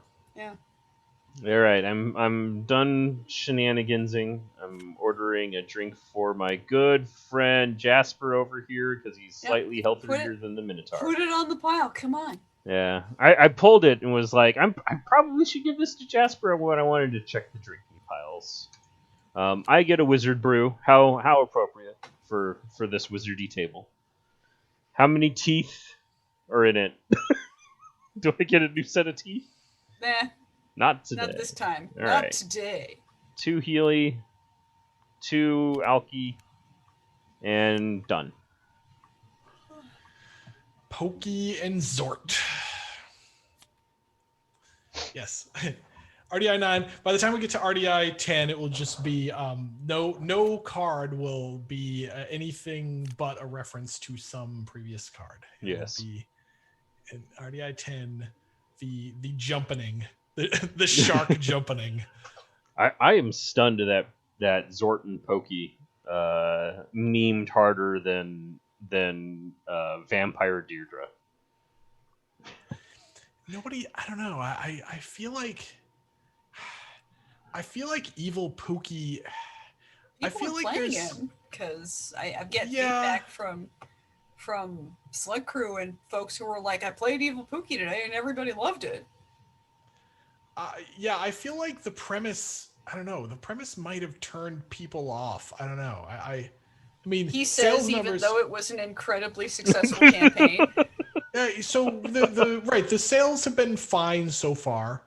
All right, I'm done shenanigansing. I'm ordering a drink for my good friend Jasper over here because he's slightly healthier than the Minotaur. Put it on the pile. Come on. Yeah, I pulled it and was like, I probably should give this to Jasper when I wanted to check the drinking piles. I get a wizard brew. How appropriate for this wizardy table. How many teeth are in it? Do I get a new set of teeth? Nah. Not today. Not this time. All Not right. today. 2 Healy, 2 Alki, and done. Pokey and Zort. Yes. RDI 9. By the time we get to RDI 10, it will just be no card will be anything but a reference to some previous card. Yes. In RDI 10, the jumpening, the shark jumpening. I am stunned that Zort and Pokey memed harder than Vampire Deirdre. Nobody, I don't know. I feel like evil Pookie. I feel like there's because I get feedback from SlugCrew and folks who were like, I played Evil Pookie today and everybody loved it. Yeah, I feel like the premise, I don't know, the premise might have turned people off. I don't know. I mean, he says even though it was an incredibly successful campaign. So the sales have been fine so far,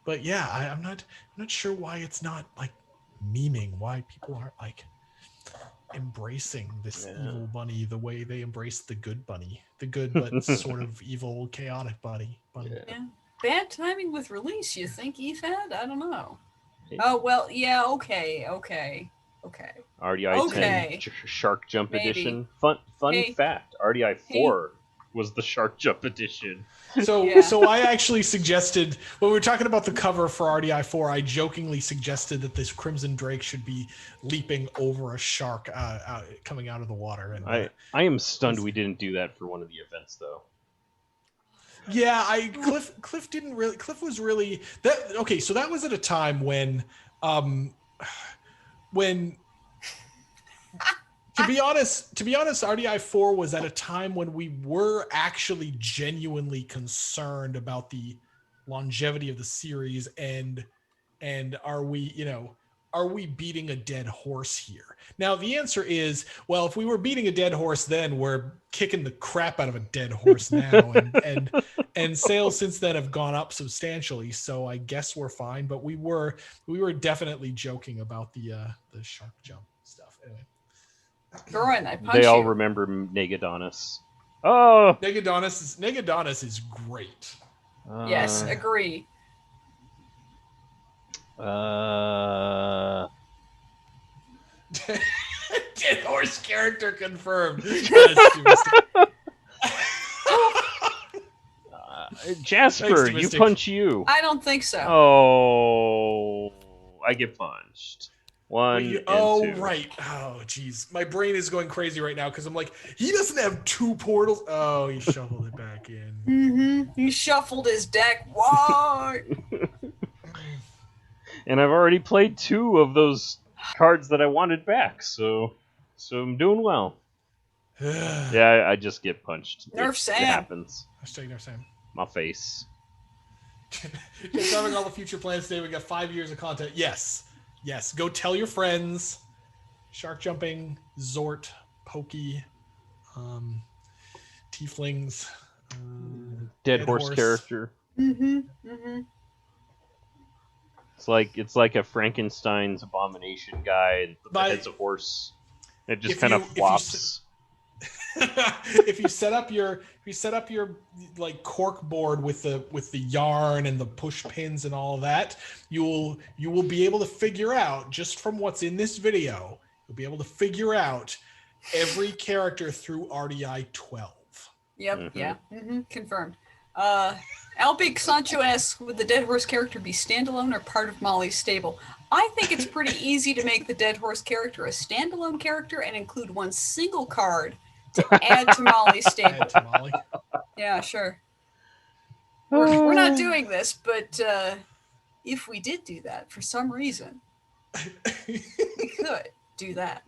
but yeah, I'm not sure why it's not like memeing, why people aren't like embracing this evil bunny the way they embrace the good bunny, the good but sort of evil chaotic bunny. Yeah. Bad timing with release, you think, Efad? I don't know. Oh well, yeah, okay. RDI 10 Shark Jump Edition. Fun fact: RDI 4 was the Shark Jump Edition. So I actually suggested, when we were talking about the cover for RDI 4, I jokingly suggested that this Crimson Drake should be leaping over a shark coming out of the water. And I am stunned we didn't do that for one of the events, though. Yeah, Cliff didn't really. Cliff was really that. Okay, so that was at a time when to be honest, RDI 4 was at a time when we were actually genuinely concerned about the longevity of the series and are we beating a dead horse here? Now the answer is, well, if we were beating a dead horse then, we're kicking the crap out of a dead horse now, and sales since then have gone up substantially, so I guess we're fine. But we were definitely joking about the shark jump stuff. Anyway. They all remember Negadonis. Oh, Negadonis is great. Yes, agree. Dead horse character confirmed. Jasper, you punch you. I don't think so. Oh, I get punched. One and two. Right. Oh, geez. My brain is going crazy right now because I'm like, he doesn't have 2 portals. Oh, he shuffled it back in. Mm-hmm. He shuffled his deck. Why? And I've already played 2 of those cards that I wanted back, so... So I'm doing well. Yeah, I just get punched. Nerf It Sam. happens. Hashtag Nerf Sam. My face. Just covering all the future plans today. We got 5 years of content. Yes. Go tell your friends. Shark jumping, Zort, Pokey, Tieflings, Dead horse character. Mm-hmm. Mm-hmm. It's like a Frankenstein's abomination guy, and the But- head's a horse. It just If kind of you- if you flops. if you set up your like cork board with the yarn and the push pins and all of that, you will be able to figure out, just from what's in this video, you'll be able to figure out every character through RDI 12. Yep. Mhm. Yeah. Mm-hmm. Confirmed. Albig Sancho asks, would the dead horse character be standalone or part of Molly's stable? I think it's pretty easy to make the dead horse character a standalone character and include one single card to add to Molly's stable. Add to Molly. Yeah, sure. We're not doing this, but if we did do that for some reason, we could do that.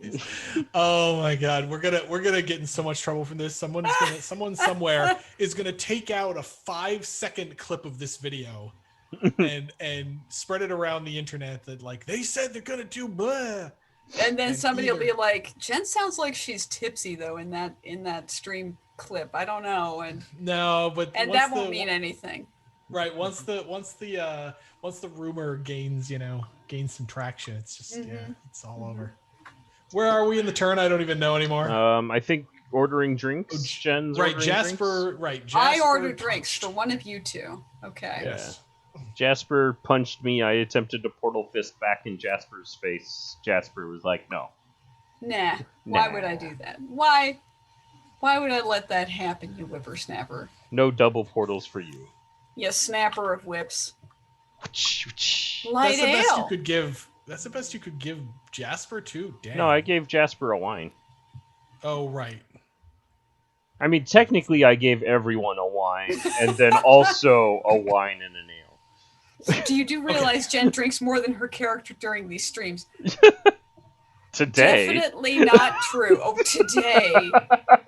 Oh my god, we're gonna get in so much trouble from this. Someone somewhere is gonna take out a 5-second clip of this video and spread it around the internet that, like, they said they're gonna do blah. And then And somebody will be either- like, Jen sounds like she's tipsy though in that stream clip. I don't know. And No, but that once won't mean anything. right once the rumor gains some traction, it's just it's all over. Where are we in the turn? I don't even know anymore. I think ordering drinks. Jen's Right, ordering Jasper. drinks. Right, Jasper I ordered drinks punched. for one of you two. Okay. Yes. Jasper punched me. I attempted to portal fist back in Jasper's face. Jasper was like, "No." Nah. Why Nah. would I do that? Why would I let that happen, you whippersnapper? No double portals for you. You snapper of whips. No, Light That's the best you ale. could give. That's the best you could give Jasper too. Damn. I gave Jasper a wine. Oh right. I mean, technically, I gave everyone a wine, and then also a wine and an ale. Do you realize Jen drinks more than her character during these streams? Today, Definitely not true. Oh, today.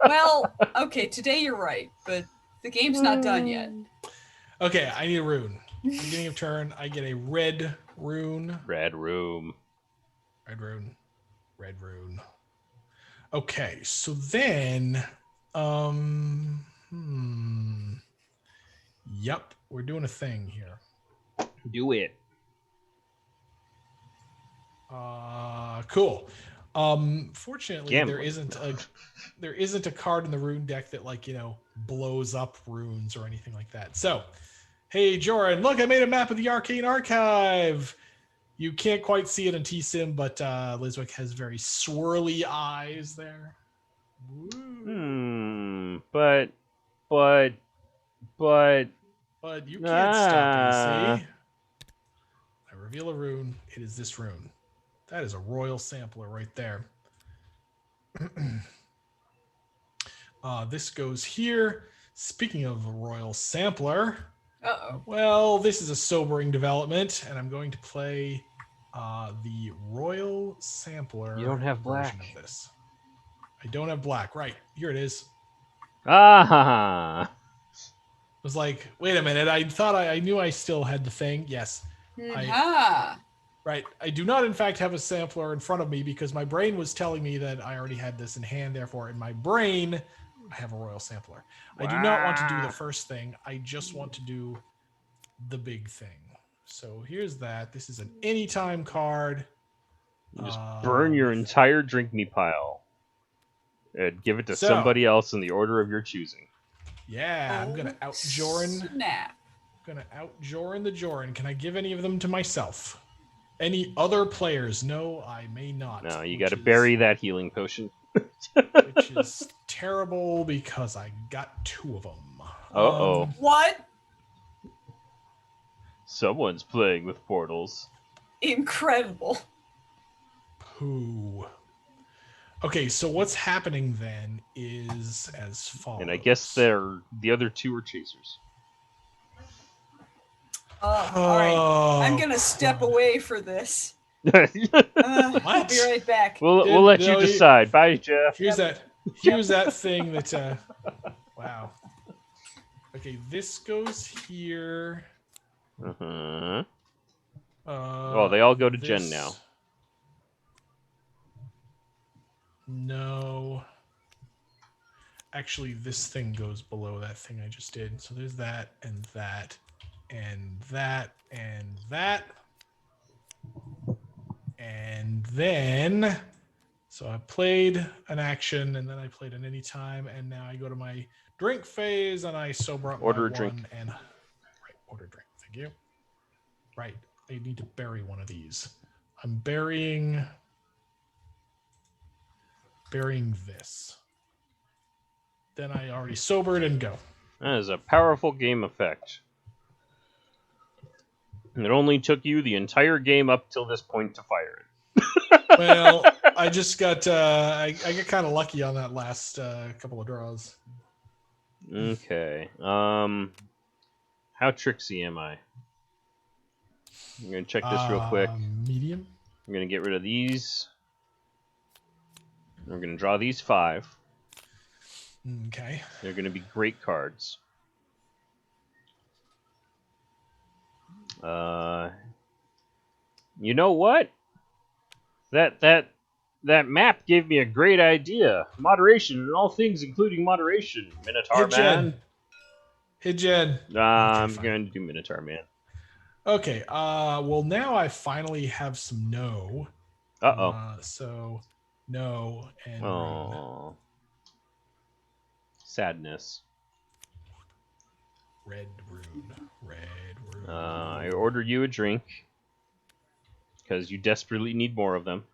Well, okay, today you're right, but the game's not done yet. Okay, I need a rune. Beginning of turn, I get a red rune. Red Room. Red rune. Red rune. Okay, so then, Yep, we're doing a thing here. Do it. Cool. Fortunately, Gambling. there isn't a card in the rune deck that, like, blows up runes or anything like that. So, hey Joran, look, I made a map of the Arcane Archive. You can't quite see it in T-Sim, but Lizwick has very swirly eyes there. Woo. But But you can't stop me, Ah. see? I reveal a rune. It is this rune. That is a royal sampler right there. This goes here. Speaking of a royal sampler, Uh-oh. well, this is a sobering development, and I'm going to play the royal sampler. You don't have version black. of this. I don't have black. Right, here it is. Ah. I was like, wait a minute. I knew I still had the thing. Yes. Ha! Right. I do not, in fact, have a sampler in front of me because my brain was telling me that I already had this in hand. Therefore, in my brain, I have a royal sampler. I do not want to do the first thing. I just want to do the big thing. So here's that. This is an anytime card. You just burn your entire drink me pile and give it to So- somebody else in the order of your choosing. Yeah, I'm gonna out Joran. Snap. Gonna out Joran the Joran. Can I give any of them to myself? Any other players? No, I may not. No, you which got to is- bury that healing potion. which is terrible because I got 2 of them. Uh-oh. What? Someone's playing with portals. Incredible. Poo. Okay, so what's happening then is as follows. And I guess the other 2 are chasers. All right. I'm Oh, gonna step crap. away for this. I'll be right back. We'll let you decide. Bye, Jeff. Here's that thing that. Wow. Okay, this goes here. Uh-huh. Oh, they all go to Jen now. No. Actually, this thing goes below that thing I just did. So there's that and that and that and that. And then, so I played an action and then I played an anytime, and now I go to my drink phase and I sober up Order my a drink. one and order a drink. Thank you. Right. I need to bury one of these. I'm burying this. Then I already sobered and go. That is a powerful game effect. And it only took you the entire game up till this point to fire it. Well, I just got I got kind of lucky on that last couple of draws. Okay. How tricksy am I? I'm gonna check this real quick. Medium. I'm gonna get rid of these. I'm gonna draw these 5. Okay. They're gonna be great cards. You know what? That map gave me a great idea. Moderation in all things, including moderation. Minotaur Man. Hey, Jen. I'm going to do Minotaur Man. Okay. Well, now I finally have some no. Uh-oh. So, no and Oh. Sadness. Red rune. I order you a drink because you desperately need more of them.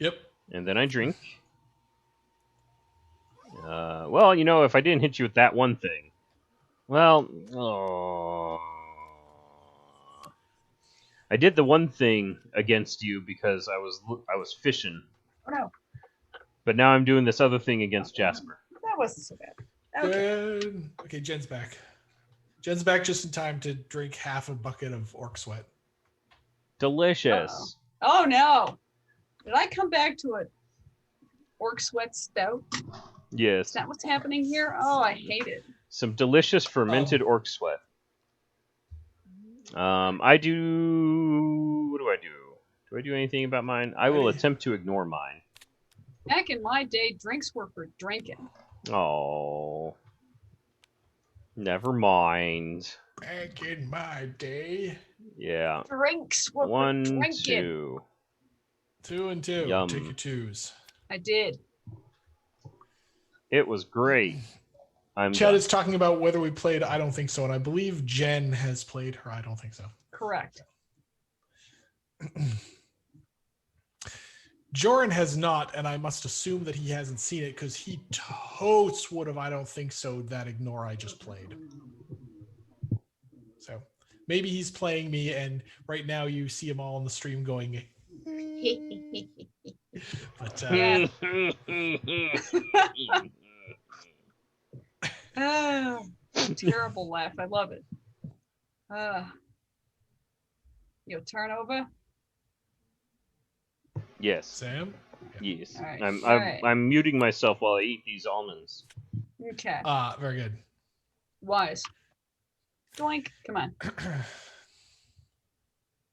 Yep. And then I drink. Well, you know, if I didn't hit you with that one thing, well, I did the one thing against you because I was fishing. Oh no. But now I'm doing this other thing against Jasper. That wasn't so bad. Okay. Okay, Jen's back. Jen's back just in time to drink half a bucket of orc sweat. Delicious. Uh-oh. Oh no. Did I come back to a orc sweat stout? Yes. Is that what's happening here? Oh, I hate it. Some delicious fermented orc sweat. I do... What do I do? Do I do anything about mine? I will attempt to ignore mine. Back in my day, drinks were for drinking. Oh. Never mind. Back in my day. Yeah. Drinks were for 1, drinking. 2. 2 and 2. Yum. Take your 2s. I did. It was great. Chad is talking about whether we played I Don't Think So, and I believe Jen has played her I Don't Think So. Correct. Joran has not, and I must assume that he hasn't seen it because he totes would have I Don't Think So that ignore I just played. So maybe he's playing me, and right now you see him all on the stream going. But terrible laugh. I love it. You turn over. Yes. Sam? Yes. All right. I'm muting myself while I eat these almonds. Okay. Very good. Wise. Doink. Come on.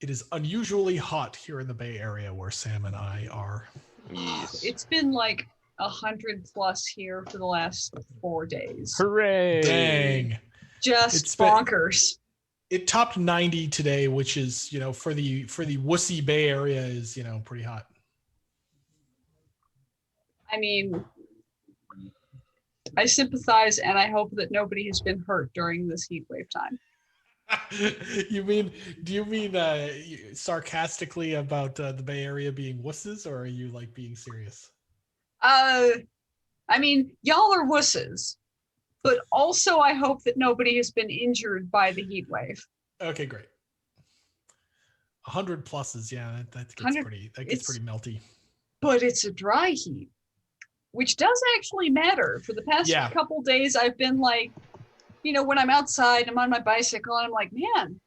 It is unusually hot here in the Bay Area where Sam and I are. Yes. It's been like 100+ here for the last 4 days. Hooray! Dang. Just bonkers. It topped 90 today, which is, for the wussy Bay Area is, pretty hot. I mean, I sympathize, and I hope that nobody has been hurt during this heat wave time. Do you mean sarcastically about the Bay Area being wusses, or are you like being serious? I mean, y'all are wusses, but also I hope that nobody has been injured by the heat wave. Okay, great. 100 pluses, yeah, that gets pretty melty. But it's a dry heat, which does actually matter. For the past couple days, I've been like, when I'm outside, I'm on my bicycle, and I'm like, man,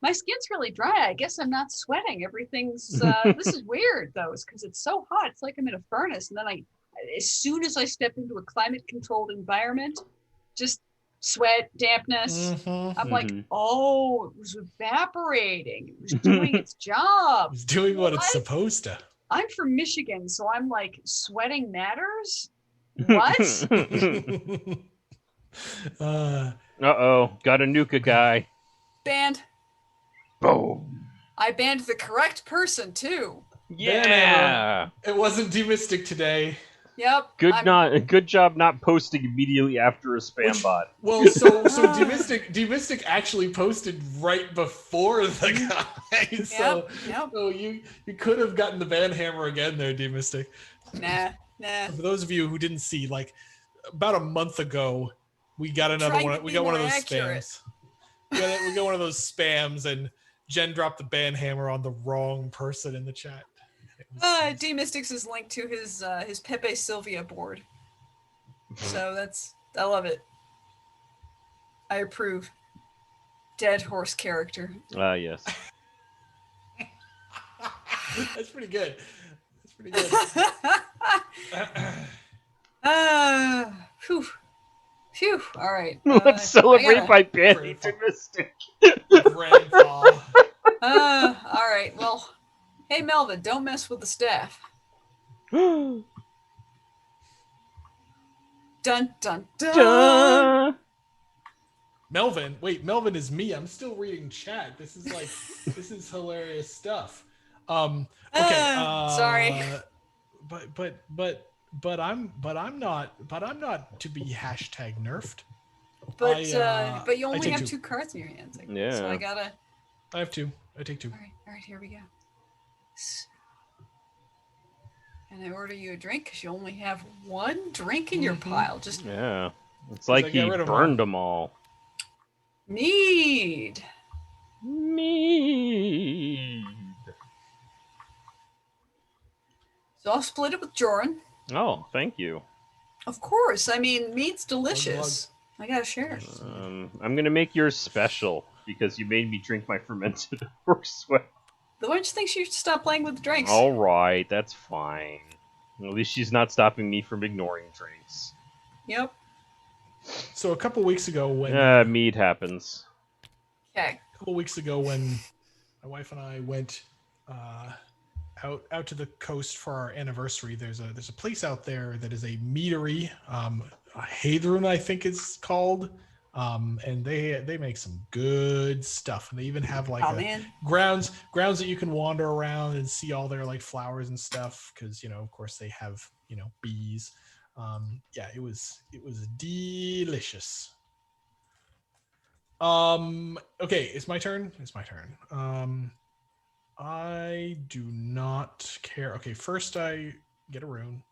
My skin's really dry. I guess I'm not sweating. Everything's this is weird though, because it's so hot. It's like I'm in a furnace. And then as soon as I step into a climate controlled environment, just sweat, dampness. Mm-hmm. I'm like, oh, it was evaporating. It was doing its job. It's doing what it's supposed to. I'm from Michigan, so I'm like, sweating matters? What? Uh-oh, got a nuka guy. Banned. Boom. I banned the correct person too. Yeah. It wasn't demystic today. Yep. Good job not posting immediately after a spam bot. Well, so demystic actually posted right before the guy. So you could have gotten the ban hammer again there, demystic. Nah. For those of you who didn't see, like about a month ago, we got another one. We got one of those spams. We got one of those spams, and Jen dropped the ban hammer on the wrong person in the chat. D-Mystics is linked to his Pepe Sylvia board. So I love it. I approve. Dead horse character. Yes. That's pretty good. Phew. Phew. All right. Let's celebrate by banning Mystic. Grandpa. All right. Well, hey, Melvyn, don't mess with the staff. Dun, dun, dun. Melvyn is me. I'm still reading chat. This is hilarious stuff. Okay. Sorry. But I'm not to be hashtag nerfed. But you only have 2 cards in your hands. Yeah. So I have 2. I take 2. All right, here we go. And I order you a drink because you only have 1 drink in your pile. Just it's like he burned them all. Mead. So I'll split it with Joran. Oh, thank you. Of course. I mean, mead's delicious. I gotta share. I'm gonna make yours special because you made me drink my fermented horse sweat. The wench thinks you should stop playing with the drinks. All right, that's fine. At least she's not stopping me from ignoring drinks. Yep. So a couple weeks ago when mead happens. Okay. A couple weeks ago when my wife and I went out to the coast for our anniversary, there's a place out there that is a meadery, Hadrun, I think it's called, and they make some good stuff, and they even have like grounds that you can wander around and see all their like flowers and stuff, because of course they have bees. It was delicious. Okay, it's my turn. I do not care. Okay, first I get a rune.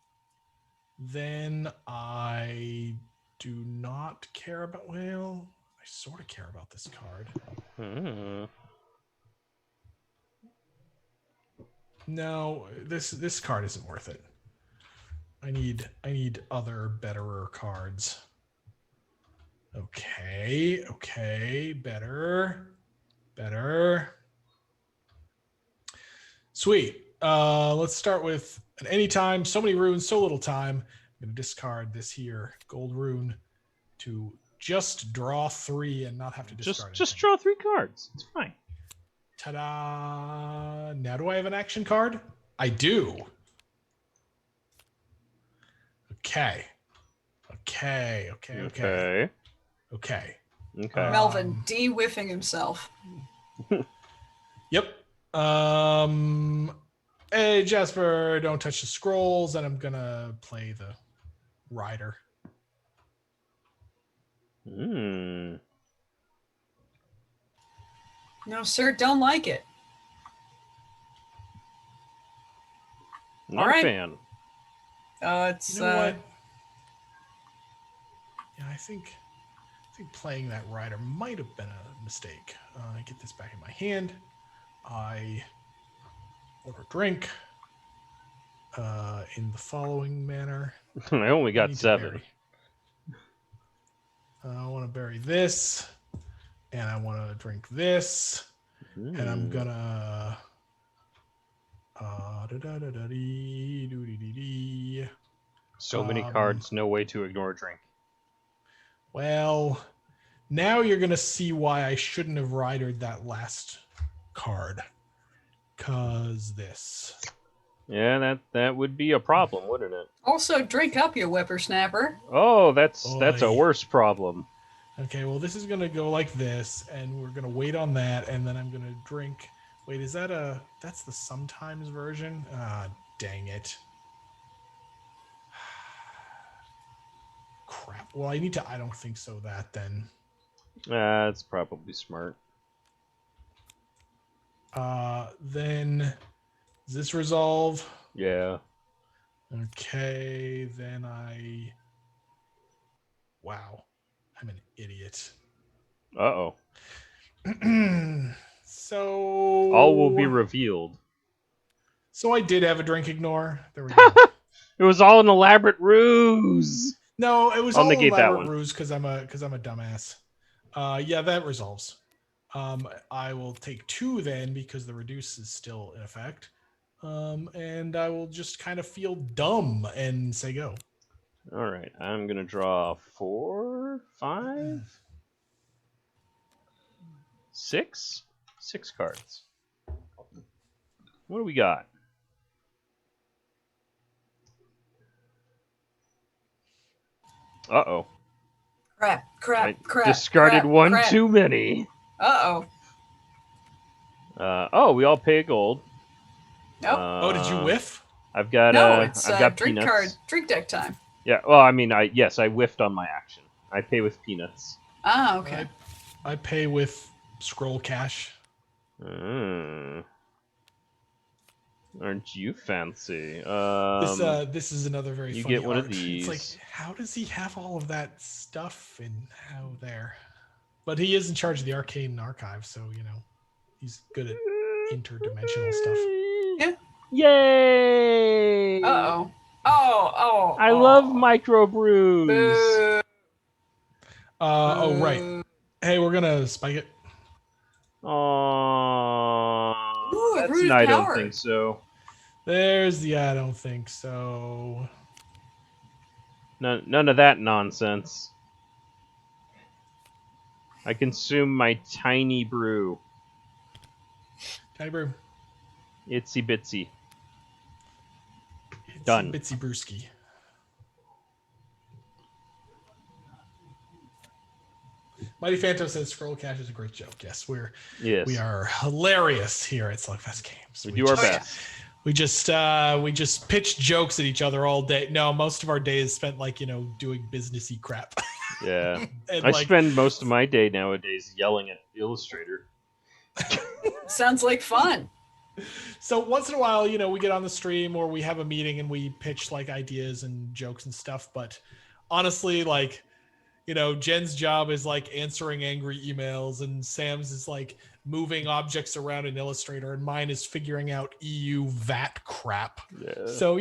Then I do not care about, well, I sort of care about this card. No, this card isn't worth it. I need other betterer cards. Okay, better. Sweet. Let's start with at any time, so many runes, so little time. I'm going to discard this here gold rune to just draw 3 and not have to discard it. Just draw 3 cards. It's fine. Ta-da! Now do I have an action card? I do. Okay. Melvyn de-whiffing himself. Yep. Hey, Jasper, don't touch the scrolls, and I'm gonna play the rider. No, sir, don't like it. Not a fan. It's you know what? Yeah, I think playing that rider might have been a mistake. I get this back in my hand. I order a drink in the following manner. I only got 7. I want to bury this, and I want to drink this. And I'm gonna. So many cards, no way to ignore a drink. Well, now you're gonna see why I shouldn't have ridered that last card. Cause this. Yeah, that would be a problem, wouldn't it? Also, drink up, you whippersnapper. Oh, that's a Oy. worse problem. Okay, well, this is gonna go like this, and we're gonna wait on that, and then I'm gonna drink. Wait, is that that's the sometimes version? Ah, dang it. Crap. Well, I don't think so that then. That's probably smart. Then does this resolve? Yeah. Okay, then wow, I'm an idiot. Uh-oh. So All will be revealed. So I did have a drink ignore. There we go. It was all an elaborate ruse. No, it was I'll all negate that elaborate one. ruse because I'm a dumbass. Yeah, that resolves. I will take 2 then because the reduce is still in effect. And I will just kind of feel dumb and say go. All right, I'm gonna draw 4, 5, 6 cards. What do we got? Uh-oh. Crap, I crap. discarded crap, one crap. too many. Uh-oh. Oh, we all pay gold. Nope. Did you whiff? I've got No, it's I've got drink peanuts. drink deck time. Yeah, well, I mean, I whiffed on my action. I pay with peanuts. Ah, okay. I pay with scroll cash. Aren't you fancy? This is another very you funny get one art. of these. It's like, how does he have all of that stuff and how there? But he is in charge of the arcane archive, so he's good at interdimensional stuff. Yeah. Yay! Uh-oh. Oh. I love microbrews. Boo. Oh right. Hey, we're gonna spike it. Aww. Ooh, That's root an of I don't power. think so. There's the I don't think so. None of that nonsense. I consume my tiny brew. Tiny brew. Itsy bitsy. Done. Bitsy brewski. Mighty Phantom says scroll cash is a great joke. Yes, we are hilarious here at SlugFest Games. We do our best. We just pitch jokes at each other all day. No, most of our day is spent doing businessy crap. Yeah. And I spend most of my day nowadays yelling at Illustrator. Sounds like fun. So once in a while, we get on the stream or we have a meeting and we pitch ideas and jokes and stuff. But honestly, Jen's job is answering angry emails, and Sam's is moving objects around in Illustrator, and mine is figuring out EU VAT crap. Yeah. So,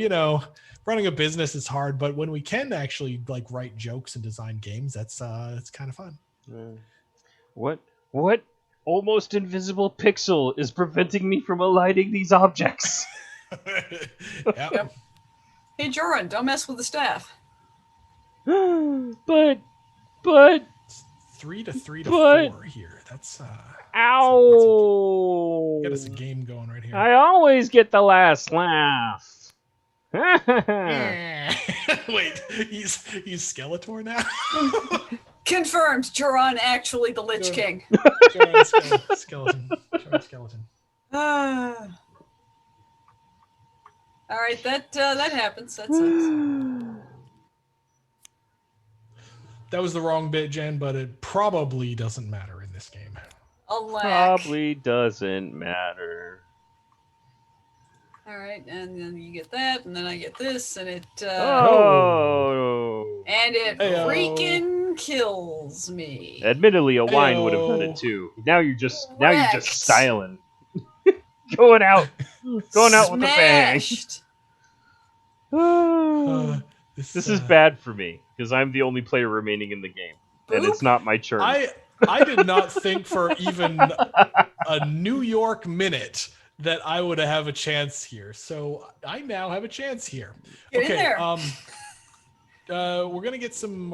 running a business is hard, but when we can actually write jokes and design games, that's kind of fun. Yeah. What almost invisible pixel is preventing me from alighting these objects? Yep. Hey, Joran, don't mess with the staff. But 3 to 4 here. That's ow! Get us a game going right here. I always get the last laugh. Wait, he's Skeletor now. Confirmed, Joran actually the Lich King. Skeleton. All right, that happens. That sucks. That was the wrong bit, Jen, but it probably doesn't matter in this game. Alack. Probably doesn't matter. All right, and then you get that, and then I get this, and it Oh. and it Heyo. freaking kills me. Admittedly, a wine would have done it too. Now you're just styling. Going out with a bang. Smashed. This is bad for me because I'm the only player remaining in the game, and it's not my turn. I I did not think for even a New York minute that I would have a chance here. So I now have a chance here. Get in Okay. there. We're gonna get some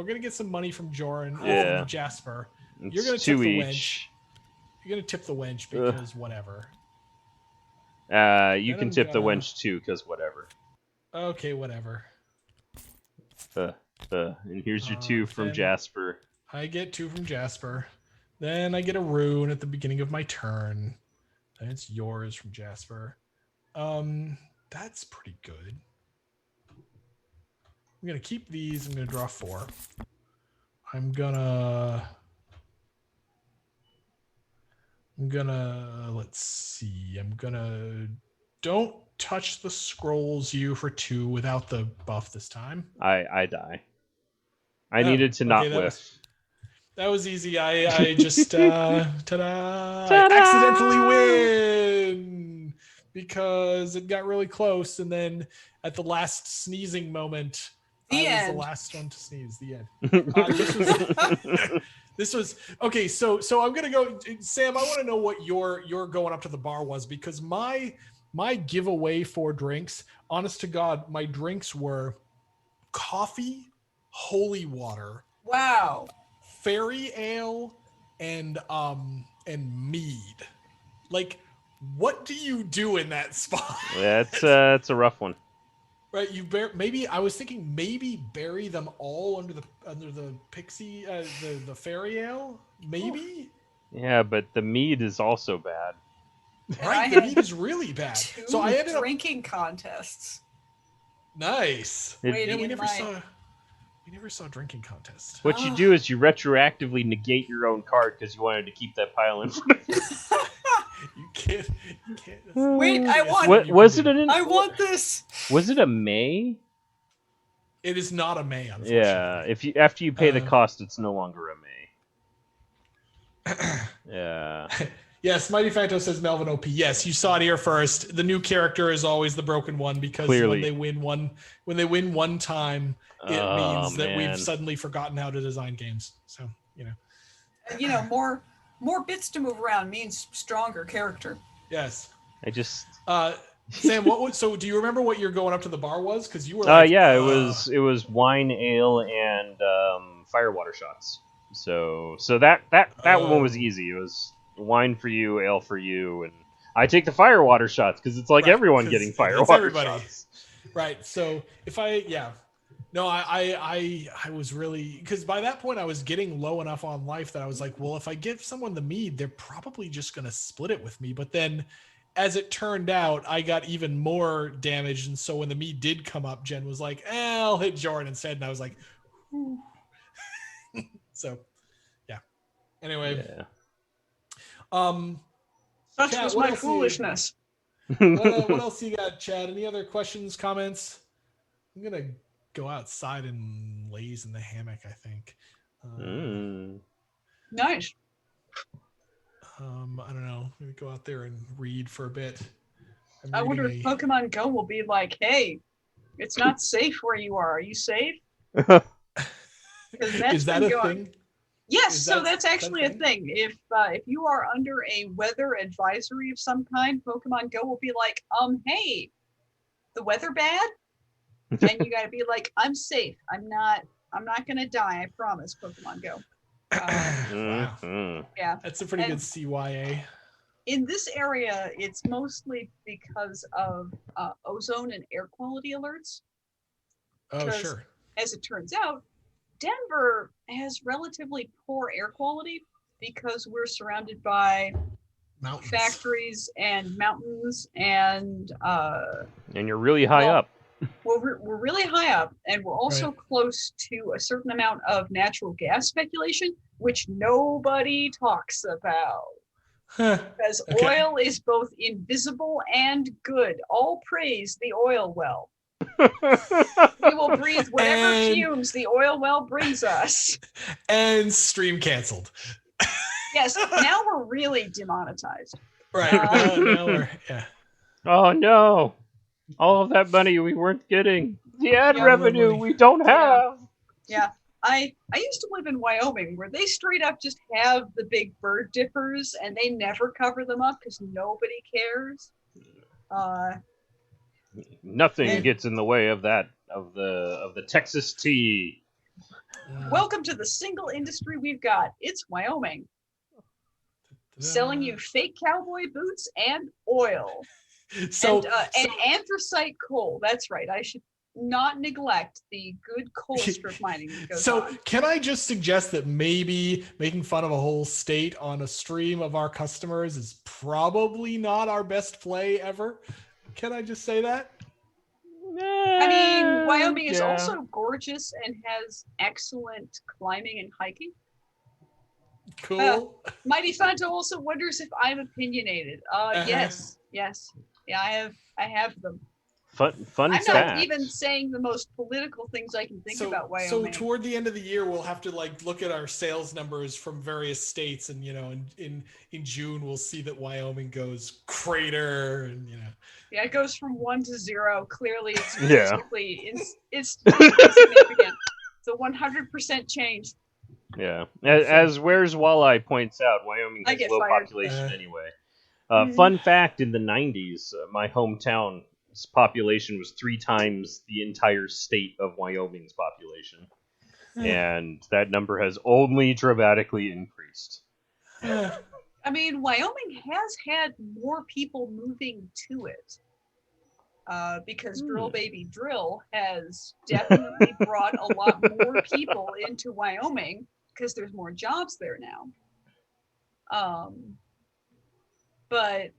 money from Joran, Yeah. from Jasper. It's You're gonna tip 2 the each. wench. You're gonna tip the wench because whatever. You Then can I'm tip the gonna- wench too, because whatever. Okay, whatever. And here's your 2 from then- Jasper. I get 2 from Jasper. Then I get a rune at the beginning of my turn. And it's yours from Jasper. That's pretty good. I'm gonna keep these. I'm gonna draw 4. Let's see. Don't touch the scrolls you for 2 without the buff this time. I die. I needed to not whiff. That was easy. I just ta-da! I Ta-da! accidentally win because it got really close, and then at the last sneezing moment, The I was end. the last one to sneeze. The end. This was okay. So I'm gonna go, Sam. I want to know what your going up to the bar was, because my giveaway for drinks. Honest to God, my drinks were coffee, holy water, Wow. fairy ale, and mead. Like, what do you do in that spot? That's it's a rough one. Right, maybe I was thinking maybe bury them all under the pixie, the fairy ale, maybe. Yeah, but the mead is also bad. Right, I the had mead is really bad. 2 So I ended up drinking contests. nice. Waiting Yeah, in line. we never saw drinking contest. What you do is you retroactively negate your own card because you wanted to keep that pile in front of you. You can't. Wait, I want- What was it? I want this. Was it a May? It is not a May, unfortunately. Yeah. If you after you pay the Uh, cost, it's no longer a May. Yeah. Yes, Mighty Phantom says Melvin OP. Yes, you saw it here first. The new character is always the broken one, because Clearly. when they win one time, it means that man. we've suddenly forgotten how to design games. So, More bits to move around means stronger character. Yes. I just. Sam, so do you remember what your going up to the bar was? Because you were it was wine, ale, and firewater shots. So that one was easy. It was wine for you, ale for you, and I take the firewater shots because it's like Right, everyone 'cause getting it's firewater everybody. shots. Right. So if I was really, because by that point I was getting low enough on life that I was like, well, if I give someone the mead, they're probably just going to split it with me. But then, as it turned out, I got even more damage, and so when the mead did come up, Jen was like, I'll hit Jordan instead, and I was like, ooh. So, yeah. Anyway. Yeah. Such Chat, was what my else foolishness. What else you got, Chad? Any other questions, comments? I'm gonna go outside and laze in the hammock, I think. Nice. I don't know. Maybe go out there and read for a bit. I wonder if Pokemon Go will be like, hey, it's not safe where you are. Are you safe? Is that a thing? Yes, Is so that- that's actually that a thing. If you are under a weather advisory of some kind, Pokemon Go will be like, hey, the weather bad? And you gotta be like, I'm safe. I'm not gonna die, I promise, Pokemon Go. Wow. Yeah. That's a pretty good CYA. In this area, it's mostly because of ozone and air quality alerts. Oh, Because, sure. as it turns out, Denver has relatively poor air quality because we're surrounded by Mountains. factories and mountains, and And you're really high up. we're really high up, and we're also close to a certain amount of natural gas speculation, which nobody talks about. Because Okay. oil is both invisible and good. All praise the oil well. We will breathe whatever And- fumes the oil well brings us. And stream canceled. Yes, now we're really demonetized. Right. Now we're, yeah. Oh no! All of that money we weren't getting. The ad Yeah, revenue money. we don't have. Yeah. I used to live in Wyoming where they straight up just have the big bird dippers and they never cover them up because nobody cares. Nothing And- gets in the way of that of the Texas tea. Welcome to the single industry we've got. It's Wyoming. Selling you fake cowboy boots and oil. So, and anthracite coal. That's right. I should not neglect the good coal strip mining that goes on. Can I just suggest that maybe making fun of a whole state on a stream of our customers is probably not our best play ever? Can I just say that? I mean, Wyoming is Yeah. also gorgeous and has excellent climbing and hiking. Cool. Mighty Fanto also wonders if I'm opinionated. Yes. Yeah, I have them. Fun I'm fact. not even saying the most political things I can think about Wyoming. So toward the end of the year, we'll have to like look at our sales numbers from various states, and in June we'll see that Wyoming goes crater, and Yeah, it goes from 1 to 0. Clearly, it's Yeah. statistically it's significant. It's a 100% change. Yeah. As Where's Walleye points out, Wyoming I has get low fired. population anyway. Fun fact, in the 90s, my hometown's population was 3 times the entire state of Wyoming's population. And that number has only dramatically increased. I mean, Wyoming has had more people moving to it. Because Drill Baby Drill has definitely brought a lot more people into Wyoming because there's more jobs there now. But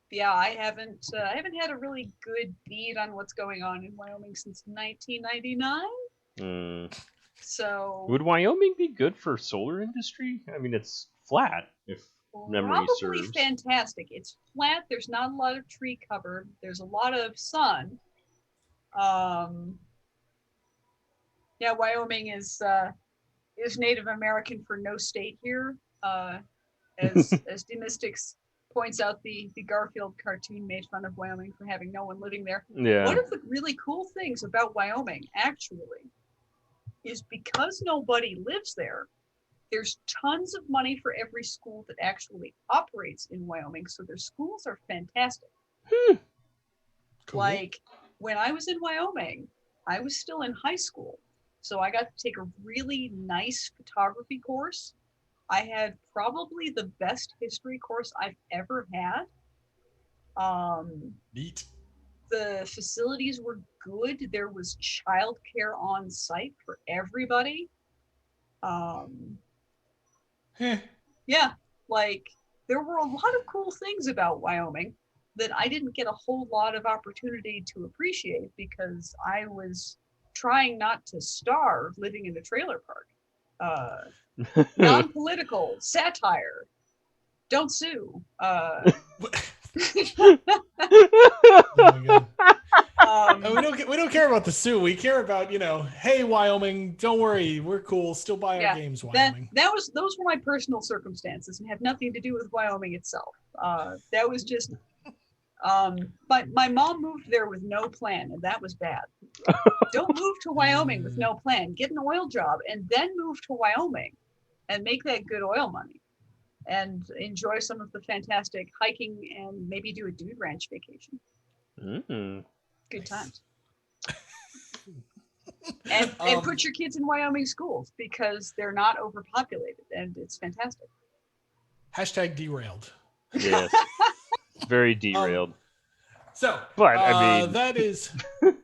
yeah, I haven't had a really good bead on what's going on in Wyoming since 1999. So would Wyoming be good for solar industry? I mean, it's flat, if memory probably serves. fantastic. It's flat. There's not a lot of tree cover. There's a lot of sun. Yeah, Wyoming is Native American for no state here. As Demystics points out, the Garfield cartoon made fun of Wyoming for having no one living there. Yeah. One of the really cool things about Wyoming, actually, is because nobody lives there, there's tons of money for every school that actually operates in Wyoming. So their schools are fantastic. Cool. Like when I was in Wyoming, I was still in high school. So I got to take a really nice photography course. I had probably the best history course I've ever had. Neat. The facilities were good. There was childcare on site for everybody. Yeah, like there were a lot of cool things about Wyoming that I didn't get a whole lot of opportunity to appreciate because I was trying not to starve living in a trailer park. Non-political, satire, don't sue. Oh my God. We don't care about the sue. We care about, hey, Wyoming, don't worry, we're cool. Still buy our games, Wyoming. Those were my personal circumstances and have nothing to do with Wyoming itself. That was just my mom moved there with no plan, and that was bad. Don't move to Wyoming with no plan. Get an oil job and then move to Wyoming and make that good oil money and enjoy some of the fantastic hiking and maybe do a dude ranch vacation. Good times. And put your kids in Wyoming schools because they're not overpopulated and it's fantastic. Hashtag derailed. Yes. Very derailed. But I mean, that is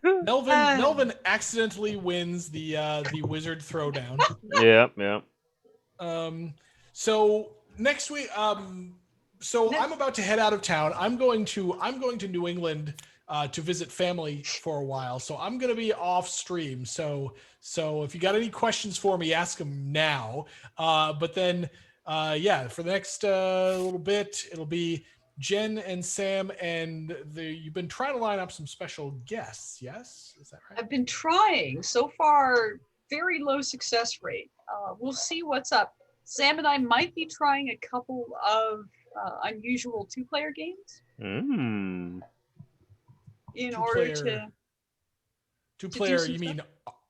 Melvyn accidentally wins the wizard throwdown. Yeah. So next week, so I'm about to head out of town. I'm going to New England to visit family for a while. So I'm going to be off stream. So if you got any questions for me, ask them now. But then, for the next little bit, it'll be Jen and Sam, and you've been trying to line up some special guests. Yes, is that right? I've been trying. So far, very low success rate. We'll see what's up. Sam and I might be trying a couple of unusual 2-player games. In order to Two-player, do you mean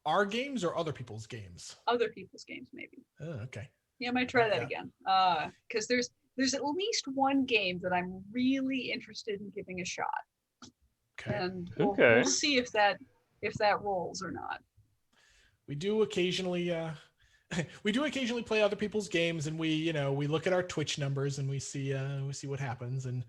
our games or other people's games? Other people's games, maybe. Oh, okay. Yeah, I might try that Yeah. again. Because there's at least one game that I'm really interested in giving a shot, Okay. and Okay. we'll see if that rolls or not. We do occasionally play other people's games, and we look at our Twitch numbers and we see what happens, and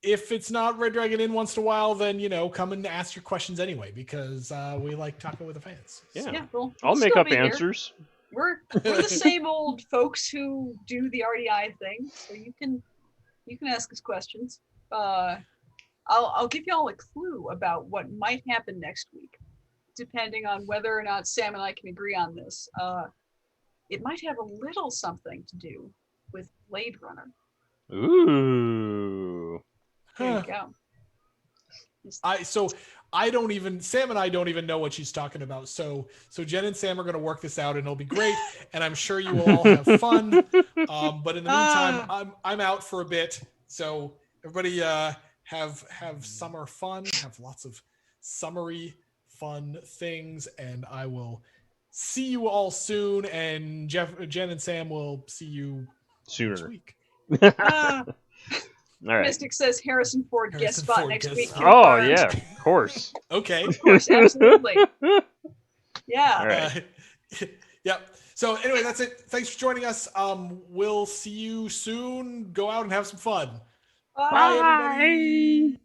if it's not Red Dragon in once in a while, then come and ask your questions anyway, because we like talking with the fans. Yeah. Yeah, we'll I'll make still up be here. answers. We're the same old folks who do the RDI thing, so you can ask us questions. I'll give y'all a clue about what might happen next week, depending on whether or not Sam and I can agree on this. It might have a little something to do with Blade Runner. Ooh. There Huh. you go. Sam and I don't even know what she's talking about. So Jen and Sam are going to work this out, and it'll be great. And I'm sure you will all have fun. But in the meantime, I'm out for a bit. So everybody have summer fun. Have lots of summery fun things, and I will see you all soon. And Jen and Sam will see you next Sooner. week. All right. Mystic says Harrison Ford guest Harrison spot Ford next guest week. spot. Oh Confirmed. yeah, of course. Okay. Of course, absolutely. Yeah. All right. Yep. So anyway, that's it. Thanks for joining us. We'll see you soon. Go out and have some fun. Bye. Bye everybody.